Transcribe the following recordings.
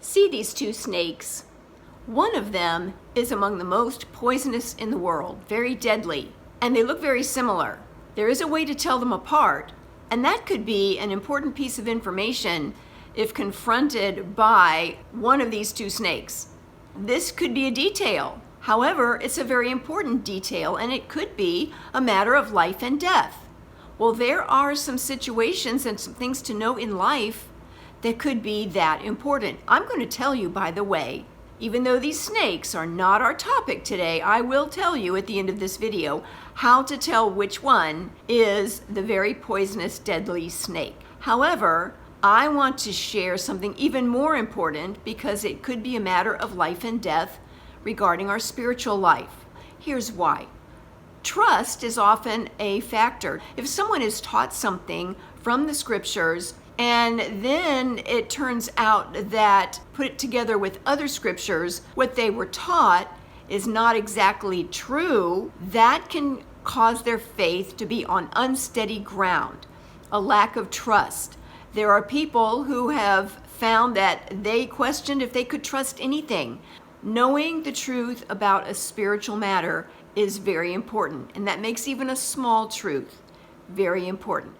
See these two snakes. One of them is among the most poisonous in the world, very deadly, and they look very similar. There is a way to tell them apart, and that could be an important piece of information if confronted by one of these two snakes. This could be a detail. However, it's a very important detail, and it could be a matter of life and death. Well, there are some situations and some things to know in life that could be that important. I'm going to tell you, by the way, even though these snakes are not our topic today, I will tell you at the end of this video how to tell which one is the very poisonous, deadly snake. However, I want to share something even more important because it could be a matter of life and death regarding our spiritual life. Here's why. Trust is often a factor. If someone is taught something from the scriptures and then it turns out that put it together with other scriptures, what they were taught is not exactly true, that can cause their faith to be on unsteady ground, a lack of trust. There are people who have found that they questioned if they could trust anything. Knowing the truth about a spiritual matter is very important, and that makes even a small truth very important.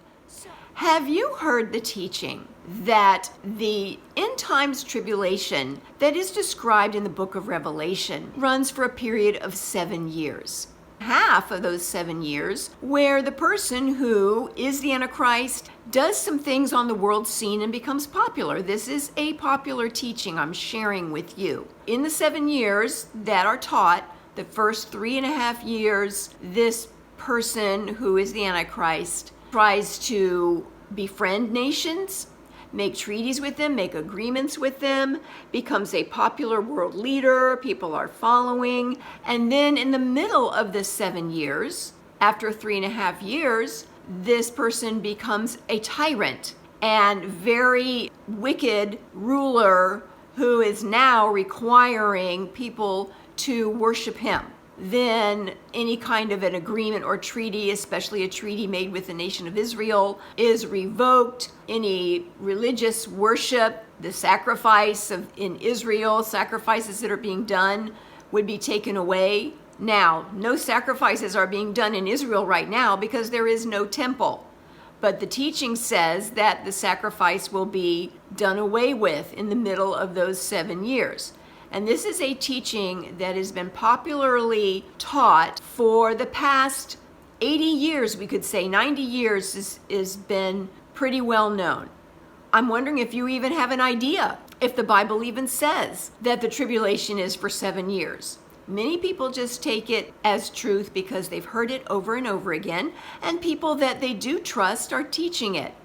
Have you heard the teaching that the end times tribulation that is described in the book of Revelation runs for a period of 7 years? Half of those 7 years where the person who is the Antichrist does some things on the world scene and becomes popular. This is a popular teaching I'm sharing with you. In the 7 years that are taught, the first 3.5 years, this person who is the Antichrist tries to befriend nations, make treaties with them, make agreements with them, becomes a popular world leader, people are following, and then in the middle of the 7 years, after 3.5 years, this person becomes a tyrant and very wicked ruler who is now requiring people to worship him. Then any kind of an agreement or treaty, especially a treaty made with the nation of Israel, is revoked. Any religious worship, the sacrifice in Israel, sacrifices that are being done would be taken away. Now, no sacrifices are being done in Israel right now because there is no temple. But the teaching says that the sacrifice will be done away with in the middle of those 7 years. And this is a teaching that has been popularly taught for the past 80 years, we could say 90 years has been pretty well known. I'm wondering if you even have an idea if the Bible even says that the tribulation is for 7 years. Many people just take it as truth because they've heard it over and over again, and people that they do trust are teaching it.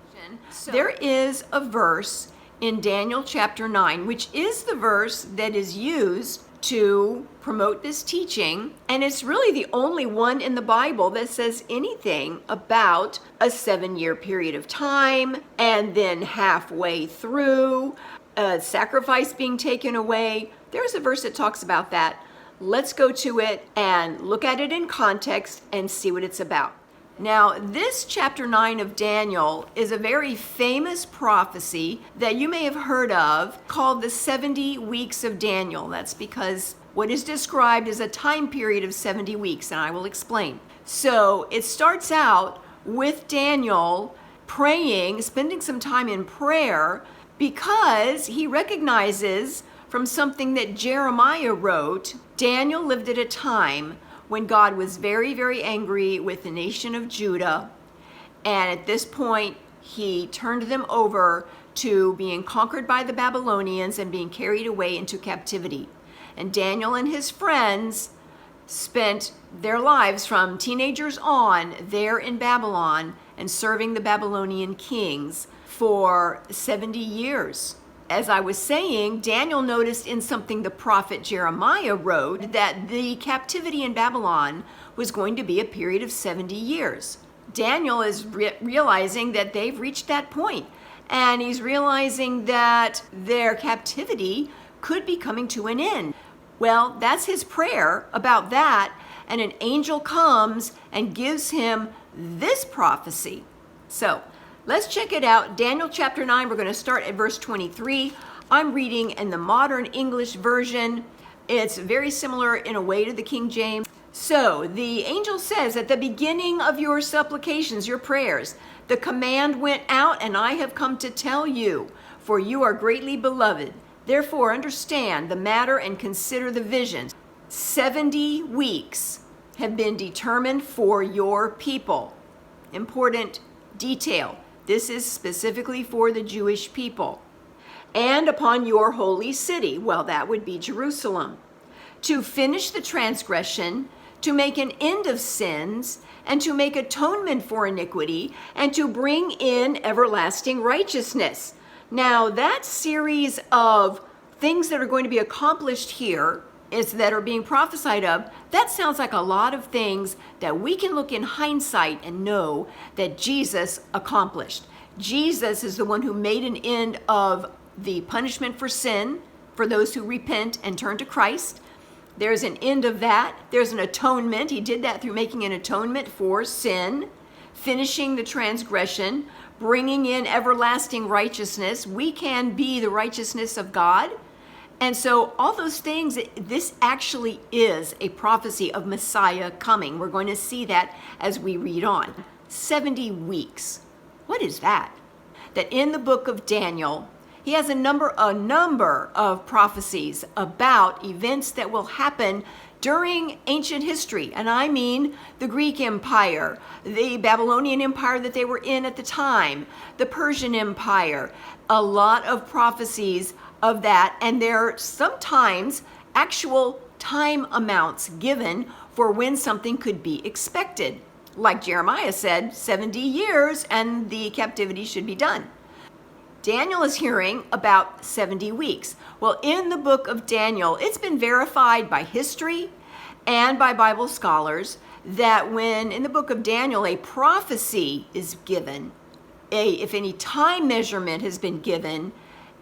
There is a verse in Daniel chapter 9, which is the verse that is used to promote this teaching, and it's really the only one in the Bible that says anything about a 7-year period of time, and then halfway through, a sacrifice being taken away. There's a verse that talks about that. Let's go to it and look at it in context and see what it's about. Now, this chapter 9 of Daniel is a very famous prophecy that you may have heard of called the 70 weeks of Daniel. That's because what is described is a time period of 70 weeks, and I will explain. So it starts out with Daniel praying, spending some time in prayer, because he recognizes from something that Jeremiah wrote, Daniel lived at a time when God was very, very angry with the nation of Judah. And at this point, he turned them over to being conquered by the Babylonians and being carried away into captivity. And Daniel and his friends spent their lives from teenagers on there in Babylon and serving the Babylonian kings for 70 years. As I was saying, Daniel noticed in something the prophet Jeremiah wrote that the captivity in Babylon was going to be a period of 70 years. Daniel is realizing that they've reached that point, and he's realizing that their captivity could be coming to an end. Well, that's his prayer about that, and an angel comes and gives him this prophecy. So, let's check it out. Daniel chapter 9, we're going to start at verse 23. I'm reading in the modern English version. It's very similar in a way to the King James. So the angel says, at the beginning of your supplications, your prayers, the command went out, and I have come to tell you, for you are greatly beloved. Therefore, understand the matter and consider the visions. 70 weeks have been determined for your people. Important detail. This is specifically for the Jewish people. And upon your holy city, well, that would be Jerusalem, to finish the transgression, to make an end of sins, and to make atonement for iniquity, and to bring in everlasting righteousness. Now, that series of things that are going to be accomplished here that are being prophesied of, that sounds like a lot of things that we can look in hindsight and know that Jesus accomplished. Jesus is the one who made an end of the punishment for sin for those who repent and turn to Christ. There's an end of that. There's an atonement. He did that through making an atonement for sin, finishing the transgression, bringing in everlasting righteousness. We can be the righteousness of God. And so all those things, this actually is a prophecy of Messiah coming. We're going to see that as we read on. 70 weeks. What is that? That in the book of Daniel, he has a number of prophecies about events that will happen during ancient history. And I mean the Greek Empire, the Babylonian Empire that they were in at the time, the Persian Empire, a lot of prophecies of that. And there are sometimes actual time amounts given for when something could be expected. Like Jeremiah said, 70 years and the captivity should be done. Daniel is hearing about 70 weeks. Well, in the book of Daniel, it's been verified by history and by Bible scholars that when in the book of Daniel a prophecy is given, if any time measurement has been given,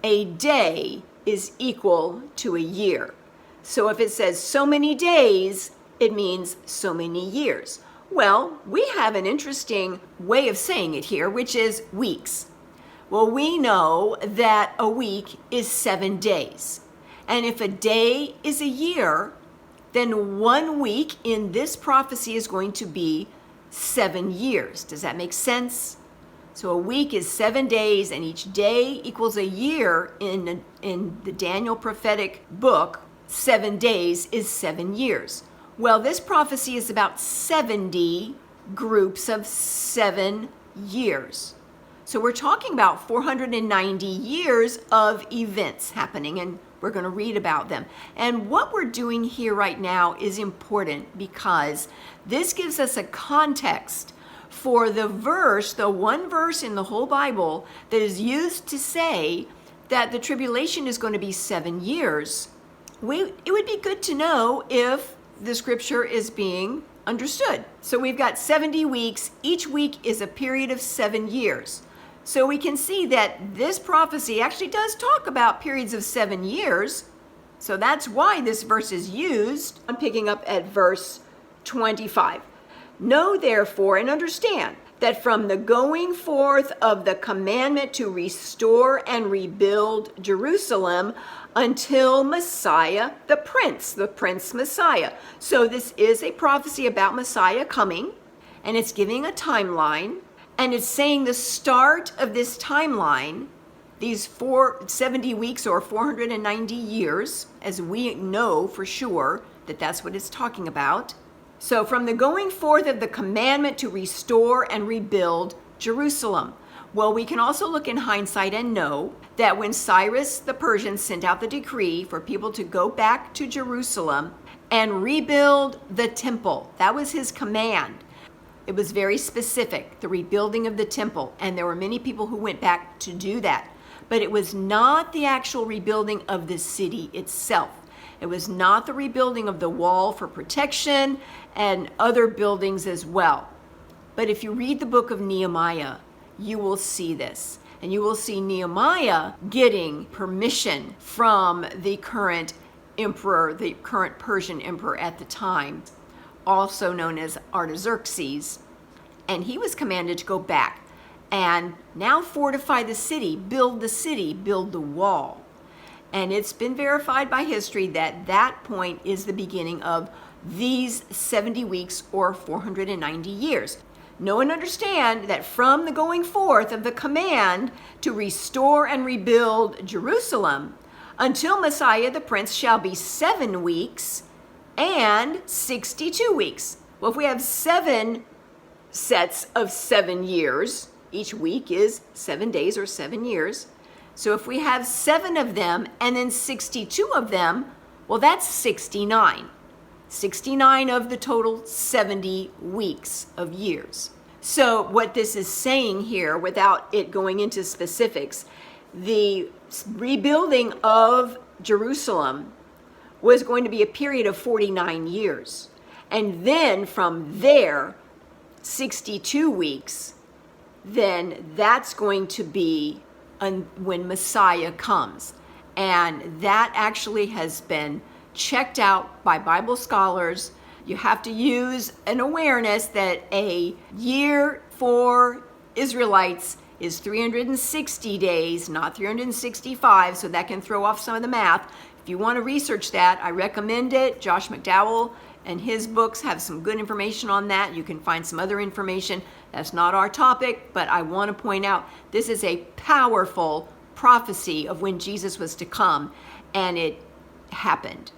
a day is equal to a year. So if it says so many days, it means so many years. Well, we have an interesting way of saying it here, which is weeks. Well, we know that a week is 7 days. And if a day is a year, then 1 week in this prophecy is going to be 7 years. Does that make sense? So a week is 7 days, and each day equals a year in the Daniel prophetic book. 7 days is 7 years. Well, this prophecy is about 70 groups of 7 years. So we're talking about 490 years of events happening, and we're going to read about them. And what we're doing here right now is important because this gives us a context for the verse, the one verse in the whole Bible that is used to say that the tribulation is going to be 7 years. It would be good to know if the scripture is being understood. So we've got 70 weeks. Each week is a period of 7 years. So we can see that this prophecy actually does talk about periods of 7 years. So that's why this verse is used. I'm picking up at verse 25. Know therefore and understand that from the going forth of the commandment to restore and rebuild Jerusalem until Messiah, the Prince Messiah. So this is a prophecy about Messiah coming, and it's giving a timeline. And it's saying the start of this timeline, these 70 weeks or 490 years, as we know for sure that that's what it's talking about. So from the going forth of the commandment to restore and rebuild Jerusalem. Well, we can also look in hindsight and know that when Cyrus the Persian sent out the decree for people to go back to Jerusalem and rebuild the temple, that was his command. It was very specific, the rebuilding of the temple, and there were many people who went back to do that. But it was not the actual rebuilding of the city itself. It was not the rebuilding of the wall for protection and other buildings as well. But if you read the book of Nehemiah, you will see this. And you will see Nehemiah getting permission from the current emperor, the current Persian emperor at the time, also known as Artaxerxes, and he was commanded to go back and now fortify the city, build the wall. And it's been verified by history that that point is the beginning of these 70 weeks or 490 years. Know and understand that from the going forth of the command to restore and rebuild Jerusalem until Messiah the Prince shall be 7 weeks and 62 weeks. Well, if we have 7 sets of 7 years, each week is 7 days or 7 years. So if we have 7 of them and then 62 of them, well, that's 69. 69 of the total 70 weeks of years. So what this is saying here, without it going into specifics, the rebuilding of Jerusalem was going to be a period of 49 years. And then from there, 62 weeks, then that's going to be when Messiah comes. And that actually has been checked out by Bible scholars. You have to use an awareness that a year for Israelites is 360 days, not 365, so that can throw off some of the math. If you want to research that, I recommend it. Josh McDowell and his books have some good information on that. You can find some other information. That's not our topic, but I want to point out this is a powerful prophecy of when Jesus was to come, and it happened.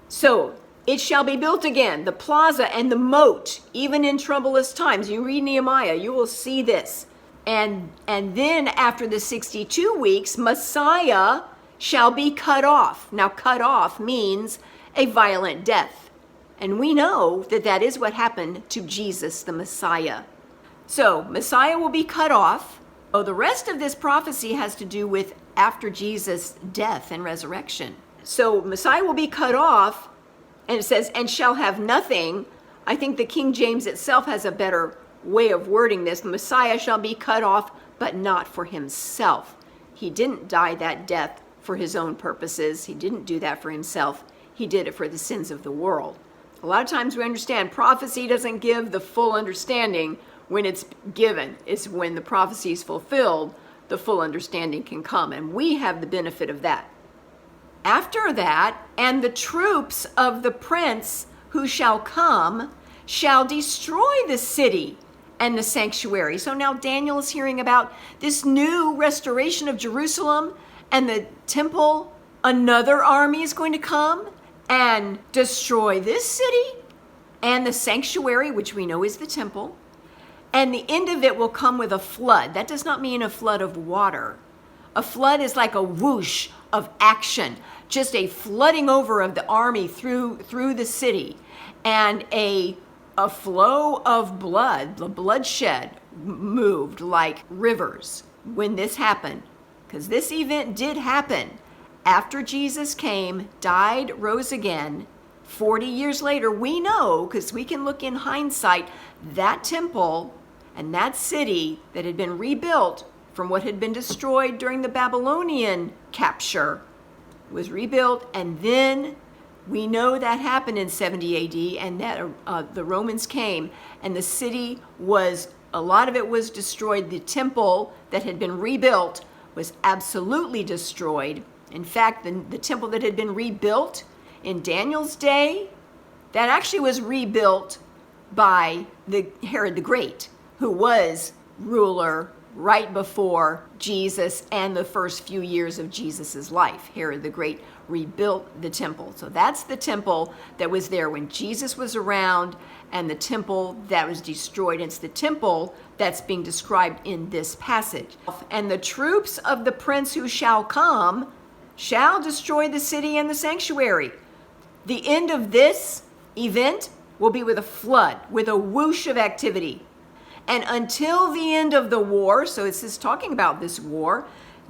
So, it shall be built again, the plaza and the moat, even in troublous times. You read Nehemiah, you will see this. And then after the 62 weeks, Messiah shall be cut off. Now, cut off means a violent death. And we know that that is what happened to Jesus, the Messiah. So, Messiah will be cut off. Oh, the rest of this prophecy has to do with after Jesus' death and resurrection. So, Messiah will be cut off, and it says, and shall have nothing. I think the King James itself has a better way of wording this. The Messiah shall be cut off, but not for himself. He didn't die that death for his own purposes. He didn't do that for himself. He did it for the sins of the world. A lot of times we understand prophecy doesn't give the full understanding when it's given. It's when the prophecy is fulfilled, the full understanding can come. And we have the benefit of that. After that, and the troops of the prince who shall come shall destroy the city and the sanctuary. So now Daniel is hearing about this new restoration of Jerusalem and the temple. Another army is going to come and destroy this city and the sanctuary, which we know is the temple. And the end of it will come with a flood. That does not mean a flood of water. A flood is like a whoosh of action, just a flooding over of the army through the city, and a flow of blood. The bloodshed moved like rivers when this happened, because this event did happen after Jesus came, died, rose again. 40 years later, we know, because we can look in hindsight, that temple and that city that had been rebuilt from what had been destroyed during the Babylonian capture was rebuilt. And then we know that happened in 70 AD, and that the Romans came, and the city was, a lot of it was destroyed. The temple that had been rebuilt was absolutely destroyed. In fact, the temple that had been rebuilt in Daniel's day, that actually was rebuilt by Herod the Great, who was ruler right before Jesus and the first few years of Jesus's life. Herod the Great rebuilt the temple. So that's the temple that was there when Jesus was around, and the temple that was destroyed. It's the temple that's being described in this passage. And the troops of the prince who shall come shall destroy the city and the sanctuary. The end of this event will be with a flood, with a whoosh of activity. And until the end of the war, so it's just talking about this war,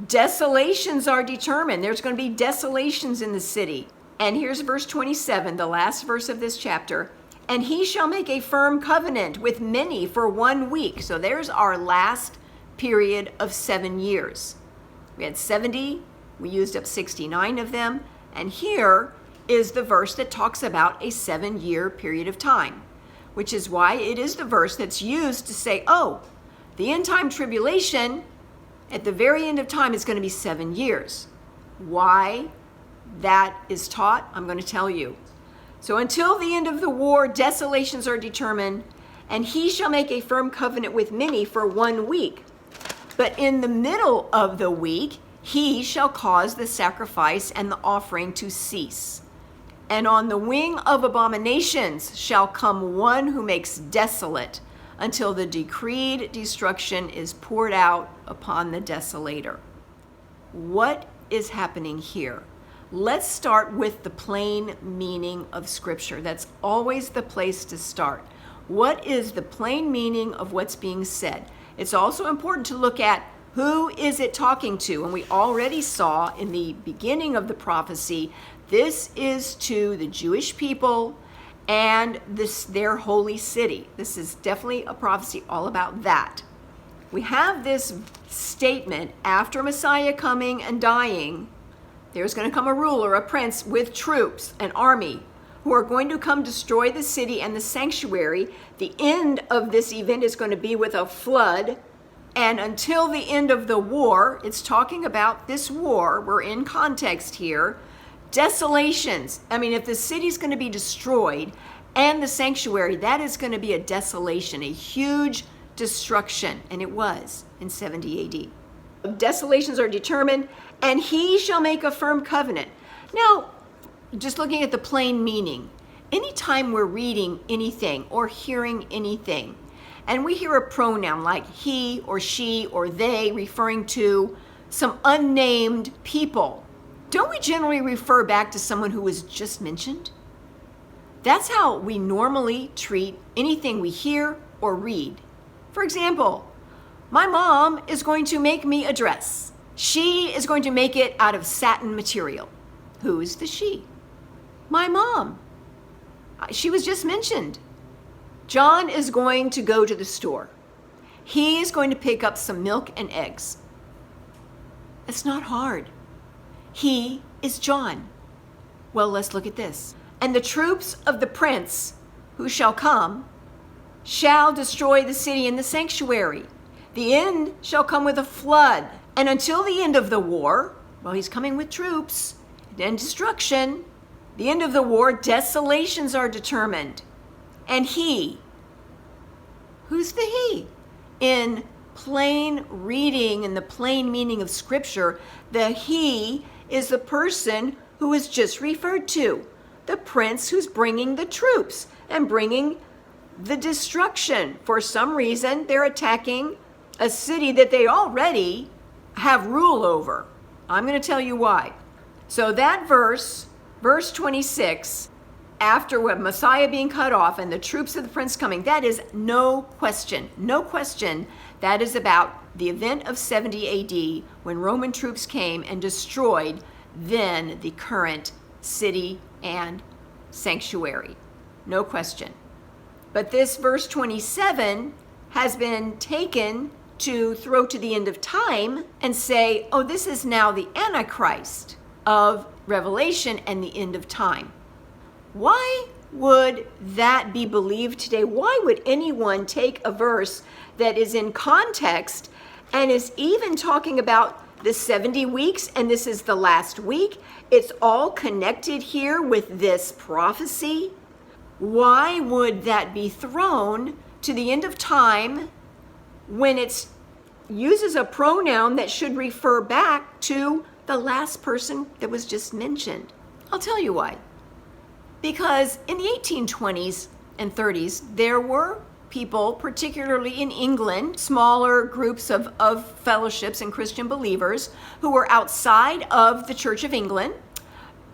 desolations are determined. There's going to be desolations in the city. And here's verse 27, the last verse of this chapter. And he shall make a firm covenant with many for 1 week. So there's our last period of 7 years. We had 70, we used up 69 of them. And here is the verse that talks about a 7-year period of time, which is why it is the verse that's used to say, oh, the end time tribulation at the very end of time is going to be 7 years. Why that is taught, I'm going to tell you. So until the end of the war, desolations are determined, and he shall make a firm covenant with many for 1 week. But in the middle of the week, he shall cause the sacrifice and the offering to cease. And on the wing of abominations shall come one who makes desolate, until the decreed destruction is poured out upon the desolator. What is happening here? Let's start with the plain meaning of Scripture. That's always the place to start. What is the plain meaning of what's being said? It's also important to look at who is it talking to. And we already saw in the beginning of the prophecy, this is to the Jewish people and their holy city. This is definitely a prophecy all about that. We have this statement, after Messiah coming and dying, there's going to come a ruler, a prince with troops, an army, who are going to come destroy the city and the sanctuary. The end of this event is going to be with a flood. And until the end of the war, it's talking about this war, we're in context here, desolations. I mean, if the city's going to be destroyed and the sanctuary, that is going to be a desolation, a huge destruction. And it was in 70 AD. Desolations are determined, and he shall make a firm covenant. Now, just looking at the plain meaning, anytime we're reading anything or hearing anything, and we hear a pronoun like he or she or they referring to some unnamed people, don't we generally refer back to someone who was just mentioned? That's how we normally treat anything we hear or read. For example, my mom is going to make me a dress. She is going to make it out of satin material. Who is the she? My mom. She was just mentioned. John is going to go to the store. He is going to pick up some milk and eggs. It's not hard. He is John. Well, let's look at this. And the troops of the prince who shall come shall destroy the city and the sanctuary. The end shall come with a flood. And until the end of the war, well, he's coming with troops and destruction. The end of the war, desolations are determined. And he, who's the he? In plain reading, in the plain meaning of Scripture, the he is the person who is just referred to. The prince who's bringing the troops and bringing the destruction. For some reason, they're attacking a city that they already have rule over. I'm going to tell you why. So that verse 26, after what Messiah being cut off and the troops of the prince coming, that is no question. That is about the event of 70 AD when Roman troops came and destroyed then the current city and sanctuary. No question. But this verse 27 has been taken to throw to the end of time and say, oh, this is now the Antichrist of Revelation and the end of time. Why would that be believed today? Why would anyone take a verse that is in context and is even talking about the 70 weeks and this is the last week? It's all connected here with this prophecy. Why would that be thrown to the end of time when it uses a pronoun that should refer back to the last person that was just mentioned? I'll tell you why. Because in the 1820s and 30s, there were people, particularly in England, smaller groups of fellowships and Christian believers who were outside of the Church of England,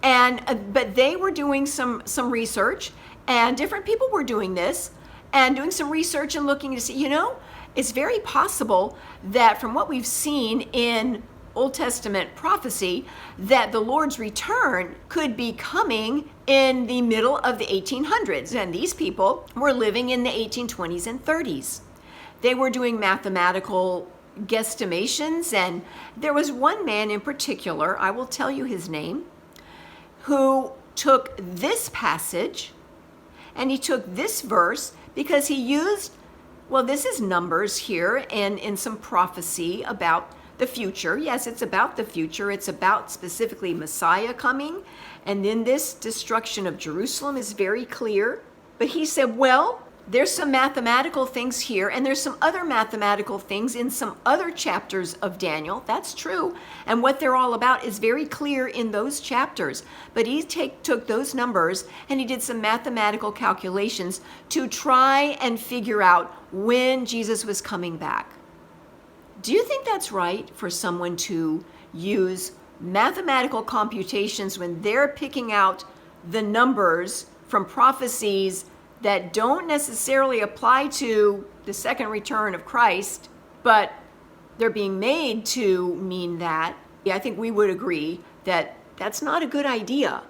but they were doing some research, and different people were doing this and doing some research and looking to see, it's very possible that from what we've seen in Old Testament prophecy, that the Lord's return could be coming in the middle of the 1800s. And these people were living in the 1820s and 30s. They were doing mathematical guesstimations, and there was one man in particular, I will tell you his name, who took this passage and he took this verse because he used, well, this is Numbers here and in some prophecy about the future. Yes, it's about the future. It's about specifically Messiah coming. And then this destruction of Jerusalem is very clear. But he said, well, there's some mathematical things here, and there's some other mathematical things in some other chapters of Daniel. That's true. And what they're all about is very clear in those chapters. But he took those numbers and he did some mathematical calculations to try and figure out when Jesus was coming back. Do you think that's right for someone to use mathematical computations when they're picking out the numbers from prophecies that don't necessarily apply to the second return of Christ, but they're being made to mean that? I think we would agree that that's not a good idea.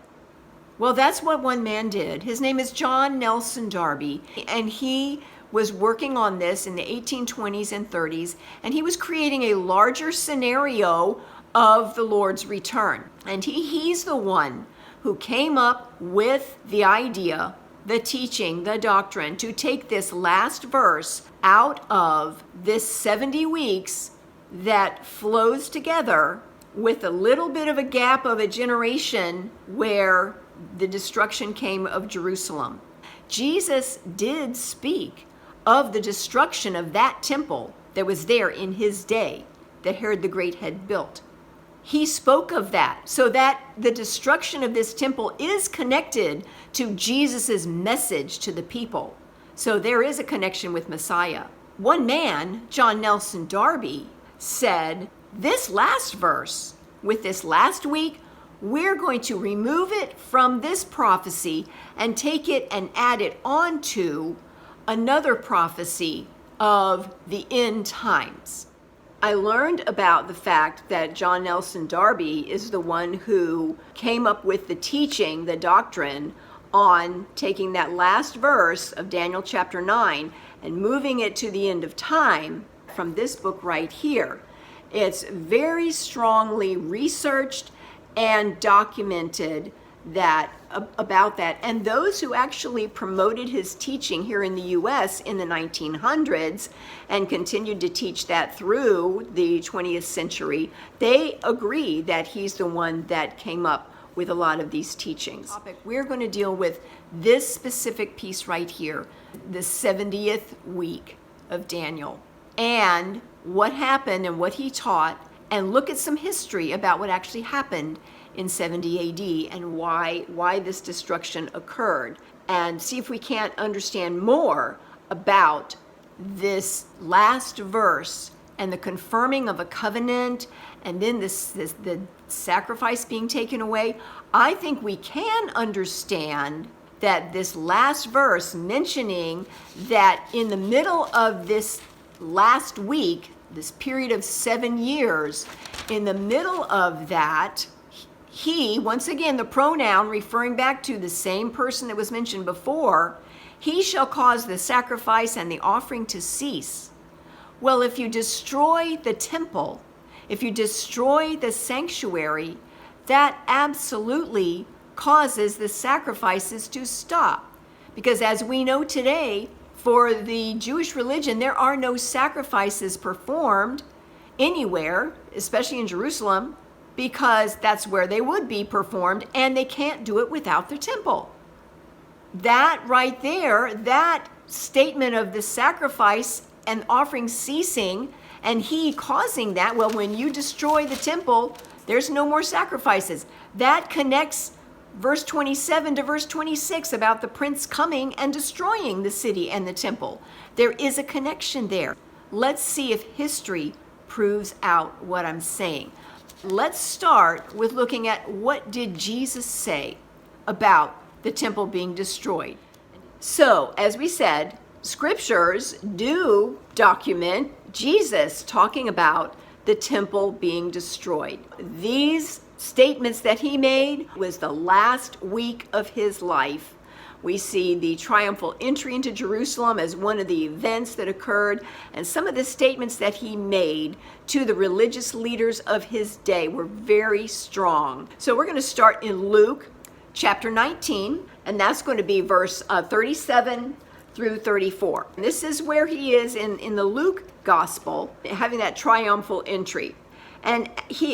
Well, that's what one man did. His name is John Nelson Darby, and he was working on this in the 1820s and 30s, and he was creating a larger scenario of the Lord's return. And he's the one who came up with the idea, the teaching, the doctrine, to take this last verse out of this 70 weeks that flows together with a little bit of a gap of a generation where the destruction came of Jerusalem. Jesus did speak of the destruction of that temple that was there in his day that Herod the Great had built. He spoke of that, so that the destruction of this temple is connected to Jesus's message to the people. So there is a connection with Messiah. One man, John Nelson Darby, said, this last verse, with this last week, we're going to remove it from this prophecy and take it and add it onto another prophecy of the end times. I learned about the fact that John Nelson Darby is the one who came up with the teaching, the doctrine, on taking that last verse of Daniel chapter 9 and moving it to the end of time from this book right here. It's very strongly researched and documented that about that. And those who actually promoted his teaching here in the U.S. in the 1900s and continued to teach that through the 20th century, they agree that he's the one that came up with a lot of these teachings. We're going to deal with this specific piece right here, the 70th week of Daniel, and what happened and what he taught, and look at some history about what actually happened in 70 AD and why this destruction occurred, and see if we can't understand more about this last verse and the confirming of a covenant, and then the sacrifice being taken away. I think we can understand that this last verse mentioning that in the middle of this last week, this period of 7 years, in the middle of that, he, once again, the pronoun referring back to the same person that was mentioned before, he shall cause the sacrifice and the offering to cease. Well, if you destroy the temple, if you destroy the sanctuary, that absolutely causes the sacrifices to stop. Because as we know today, for the Jewish religion, there are no sacrifices performed anywhere, especially in Jerusalem, because that's where they would be performed, and they can't do it without the temple. That right there, that statement of the sacrifice and offering ceasing, and he causing that, well, when you destroy the temple, there's no more sacrifices. That connects verse 27 to verse 26 about the prince coming and destroying the city and the temple. There is a connection there. Let's see if history proves out what I'm saying. Let's start with looking at what did Jesus say about the temple being destroyed. So, as we said, scriptures do document Jesus talking about the temple being destroyed. These statements that he made was the last week of his life. We see the triumphal entry into Jerusalem as one of the events that occurred, and some of the statements that he made to the religious leaders of his day were very strong. So we're going to start in Luke chapter 19, and that's going to be verse 37 through 34. And this is where he is in the Luke gospel, having that triumphal entry. And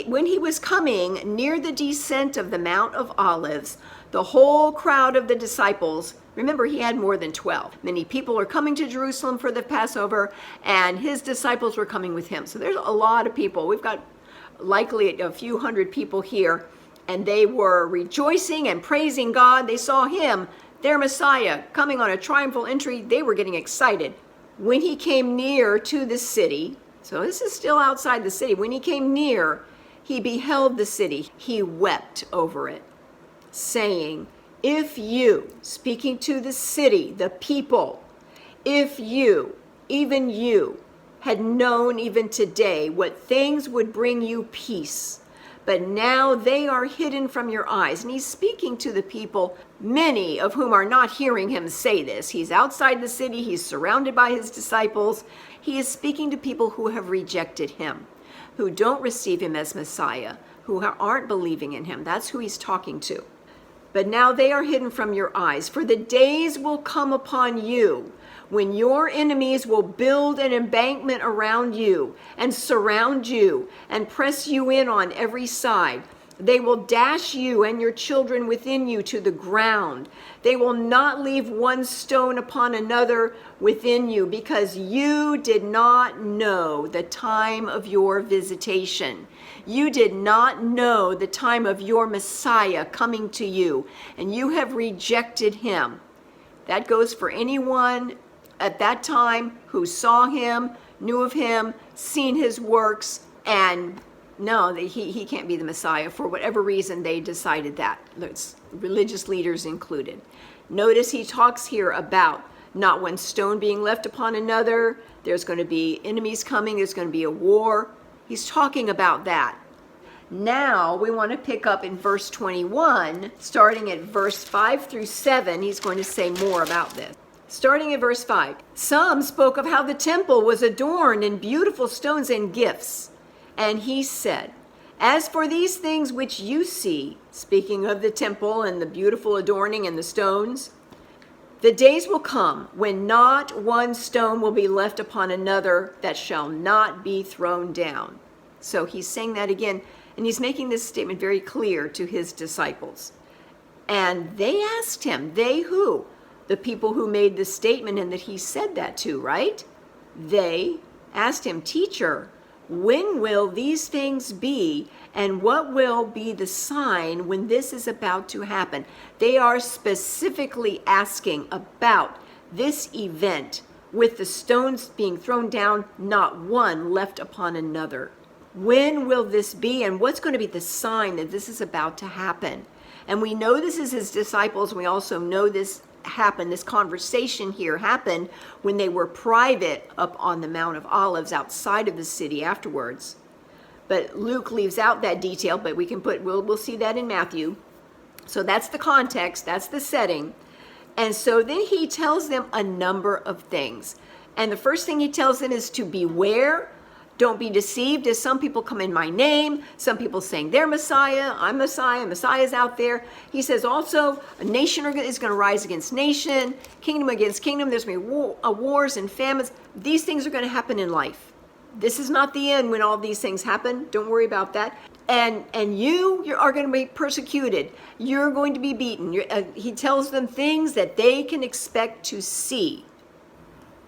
when he was coming near the descent of the Mount of Olives, the whole crowd of the disciples, remember he had more than 12. Many people are coming to Jerusalem for the Passover, and his disciples were coming with him. So there's a lot of people. We've got likely a few hundred people here, and they were rejoicing and praising God. They saw him, their Messiah, coming on a triumphal entry. They were getting excited. When he came near to the city, so this is still outside the city. When he came near, he beheld the city. He wept over it, saying, if you, speaking to the city, the people, if you, even you, had known even today what things would bring you peace, but now they are hidden from your eyes. And he's speaking to the people, many of whom are not hearing him say this. He's outside the city. He's surrounded by his disciples. He is speaking to people who have rejected him, who don't receive him as Messiah, who aren't believing in him. That's who he's talking to. But now they are hidden from your eyes. For the days will come upon you when your enemies will build an embankment around you and surround you and press you in on every side. They will dash you and your children within you to the ground. They will not leave one stone upon another within you, because you did not know the time of your visitation. You did not know the time of your Messiah coming to you, and you have rejected him. That goes for anyone at that time who saw him, knew of him, seen his works, and no, he can't be the Messiah. For whatever reason, they decided that. Religious leaders included. Notice he talks here about not one stone being left upon another. There's going to be enemies coming. There's going to be a war. He's talking about that. Now we want to pick up in verse 21, starting at verse 5 through 7. He's going to say more about this. Starting at verse 5. Some spoke of how the temple was adorned in beautiful stones and gifts. And he said, as for these things which you see, speaking of the temple and the beautiful adorning and the stones, the days will come when not one stone will be left upon another that shall not be thrown down. So he's saying that again, and he's making this statement very clear to his disciples. And they asked him, they who? The people who made the statement and that he said that to, right? They asked him, teacher, when will these things be, and what will be the sign when this is about to happen? They are specifically asking about this event with the stones being thrown down, not one left upon another. When will this be, and what's going to be the sign that this is about to happen? And we know this is his disciples. We also know this happened, this conversation here happened when they were private up on the Mount of Olives outside of the city afterwards. But Luke leaves out that detail, but we'll see that in Matthew. So that's the context, that's the setting. And so then he tells them a number of things. And the first thing he tells them is to beware. Don't be deceived, as some people come in my name. Some people saying they're Messiah, I'm Messiah, Messiah's out there. He says also a nation is going to rise against nation, kingdom against kingdom. There's going to be wars and famines. These things are going to happen in life. This is not the end when all these things happen. Don't worry about that. And you are going to be persecuted. You're going to be beaten. He tells them things that they can expect to see.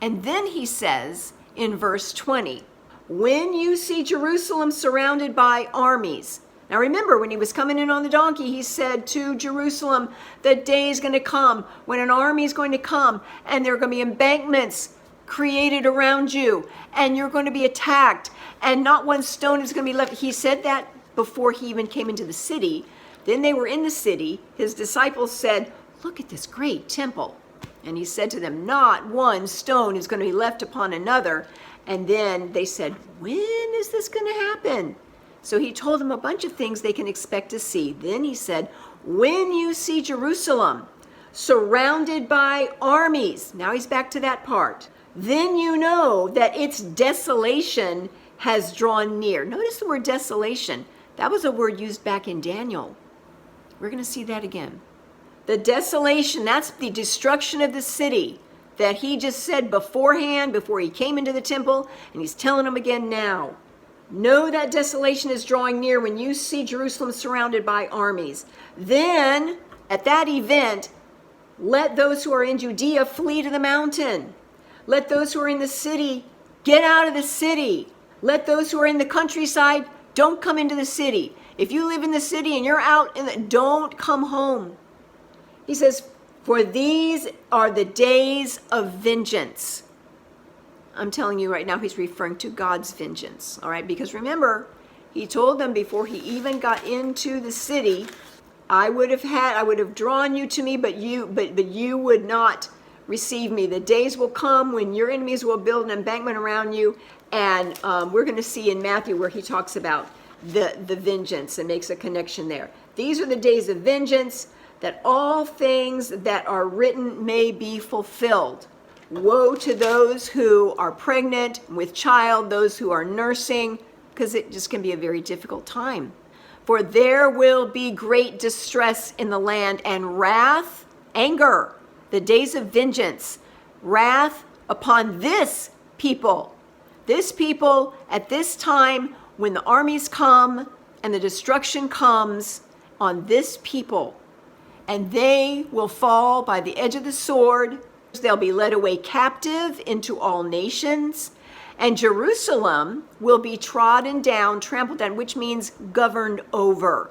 And then he says in verse 20, when you see Jerusalem surrounded by armies. Now remember, when he was coming in on the donkey, he said to Jerusalem, the day is going to come when an army is going to come, and there are going to be embankments created around you, and you're going to be attacked, and not one stone is going to be left. He said that before he even came into the city. Then they were in the city. His disciples said, look at this great temple. And he said to them, not one stone is going to be left upon another. And then they said, when is this going to happen? So he told them a bunch of things they can expect to see. Then he said, when you see Jerusalem surrounded by armies, now he's back to that part, then you know that its desolation has drawn near. Notice the word desolation. That was a word used back in Daniel. We're going to see that again. The desolation, that's the destruction of the city that he just said beforehand, before he came into the temple, and he's telling them again now. Know that desolation is drawing near when you see Jerusalem surrounded by armies. Then, at that event, let those who are in Judea flee to the mountain. Let those who are in the city get out of the city. Let those who are in the countryside don't come into the city. If you live in the city and you're out, don't come home. He says, for these are the days of vengeance. I'm telling you right now, he's referring to God's vengeance, all right? Because remember, he told them before he even got into the city, I would have drawn you to me, but you would not receive me. The days will come when your enemies will build an embankment around you, and we're going to see in Matthew where he talks about the vengeance and makes a connection there. These are the days of vengeance, that all things that are written may be fulfilled. Woe to those who are pregnant with child, those who are nursing, because it just can be a very difficult time. For there will be great distress in the land and wrath, anger, the days of vengeance, wrath upon this people. This people at this time when the armies come and the destruction comes on this people. And they will fall by the edge of the sword. They'll be led away captive into all nations. And Jerusalem will be trodden down, trampled down, which means governed over,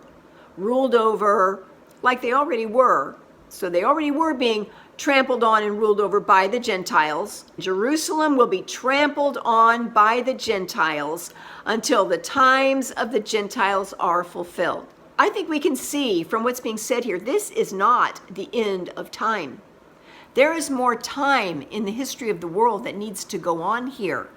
ruled over, like they already were. So they already were being trampled on and ruled over by the Gentiles. Jerusalem will be trampled on by the Gentiles until the times of the Gentiles are fulfilled. I think we can see from what's being said here, this is not the end of time. There is more time in the history of the world that needs to go on here.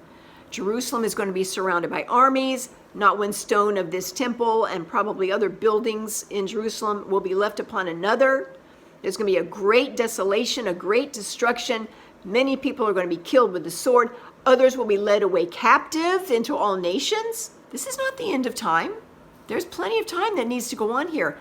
Jerusalem is going to be surrounded by armies. Not one stone of this temple and probably other buildings in Jerusalem will be left upon another. There's going to be a great desolation, a great destruction. Many people are going to be killed with the sword. Others will be led away captive into all nations. This is not the end of time. There's plenty of time that needs to go on here.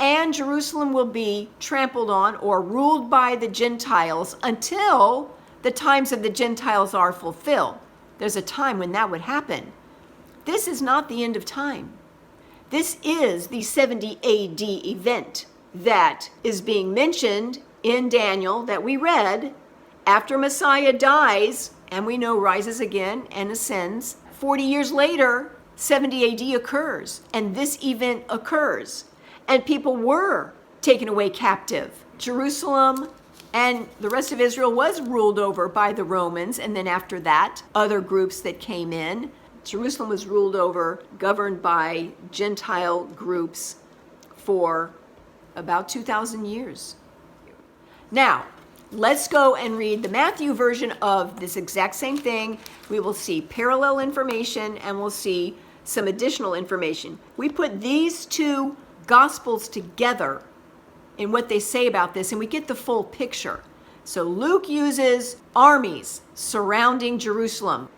And Jerusalem will be trampled on or ruled by the Gentiles until the times of the Gentiles are fulfilled. There's a time when that would happen. This is not the end of time. This is the 70 AD event that is being mentioned in Daniel that we read after Messiah dies, and we know rises again and ascends. 40 years later, 70 AD occurs, and this event occurs. And people were taken away captive. Jerusalem and the rest of Israel was ruled over by the Romans, and then after that, other groups that came in. Jerusalem was ruled over, governed by Gentile groups for about 2,000 years. Now, let's go and read the Matthew version of this exact same thing. We will see parallel information and we'll see some additional information. We put these two Gospels together in what they say about this, and we get the full picture. So Luke uses armies surrounding Jerusalem.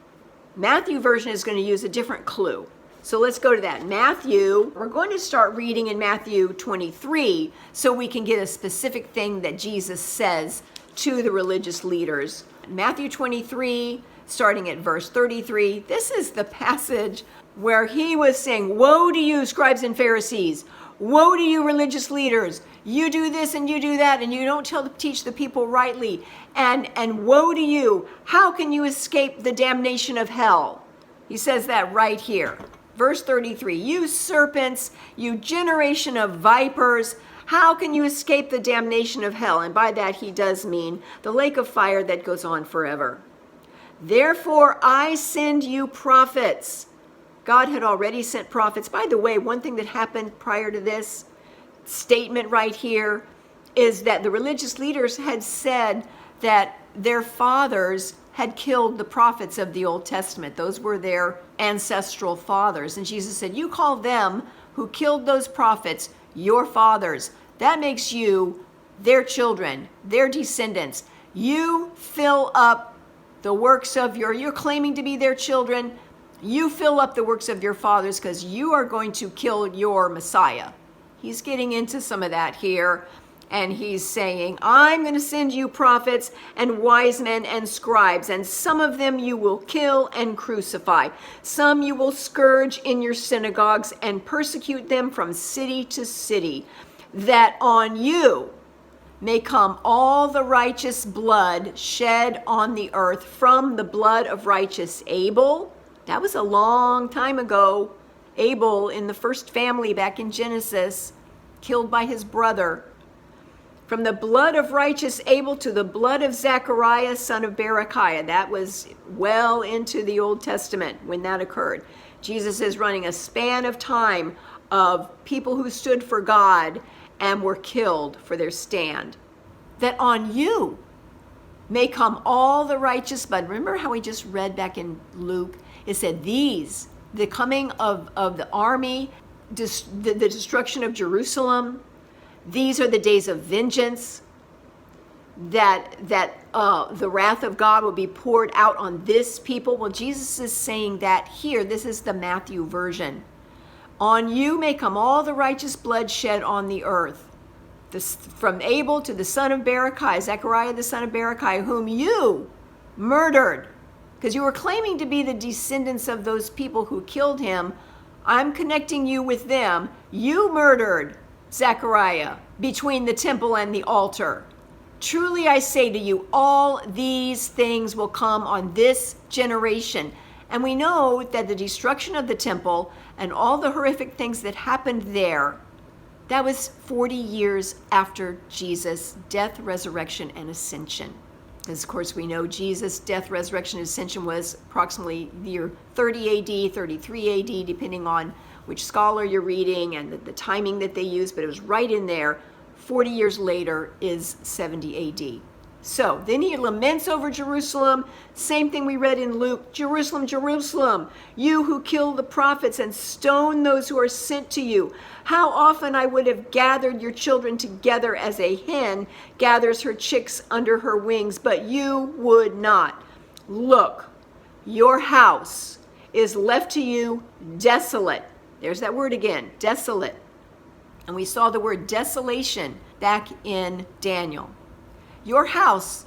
Matthew version is going to use a different clue. So let's go to that. Matthew, we're going to start reading in Matthew 23 so we can get a specific thing that Jesus says to the religious leaders. Matthew 23, starting at verse 33. This is the passage where he was saying, "Woe to you, scribes and Pharisees! Woe to you, religious leaders! You do this and you do that, and you don't teach the people rightly. And woe to you! How can you escape the damnation of hell?" He says that right here. Verse 33, "You serpents, you generation of vipers, how can you escape the damnation of hell?" And by that he does mean the lake of fire that goes on forever. "Therefore I send you prophets." God had already sent prophets. By the way, one thing that happened prior to this statement right here is that the religious leaders had said that their fathers had killed the prophets of the Old Testament. Those were their ancestral fathers. And Jesus said, "You call them who killed those prophets your fathers. That makes you their children, their descendants. You fill up the works of you're claiming to be their children. You fill up the works of your fathers because you are going to kill your Messiah." He's getting into some of that here. And he's saying, I'm going to send you prophets and wise men and scribes, and some of them you will kill and crucify. Some you will scourge in your synagogues and persecute them from city to city, that on you may come all the righteous blood shed on the earth, from the blood of righteous Abel. That was a long time ago. Abel, in the first family back in Genesis, killed by his brother. From the blood of righteous Abel to the blood of Zechariah, son of Berechiah. That was well into the Old Testament when that occurred. Jesus is running a span of time of people who stood for God and were killed for their stand. That on you may come all the righteous blood. Remember how we just read back in Luke? It said these, the coming of the army, the destruction of Jerusalem. These are the days of vengeance, that the wrath of God will be poured out on this people. Well, Jesus is saying that here. This is the Matthew version. On you may come all the righteous blood shed on the earth. From Abel to the son of Berechiah, Zechariah the son of Berechiah, whom you murdered, because you were claiming to be the descendants of those people who killed him. I'm connecting you with them. You murdered Zechariah between the temple and the altar. Truly I say to you, all these things will come on this generation. And we know that the destruction of the temple and all the horrific things that happened there, that was 40 years after Jesus' death, resurrection, and ascension. As of course we know Jesus' death, resurrection, and ascension was approximately the year 30 AD, 33 AD, depending on which scholar you're reading and the timing that they used, but it was right in there. 40 years later is 70 AD. So then he laments over Jerusalem. Same thing we read in Luke. Jerusalem, Jerusalem, you who kill the prophets and stone those who are sent to you. How often I would have gathered your children together as a hen gathers her chicks under her wings, but you would not. Look, your house is left to you desolate. There's that word again, desolate. And we saw the word desolation back in Daniel. Your house,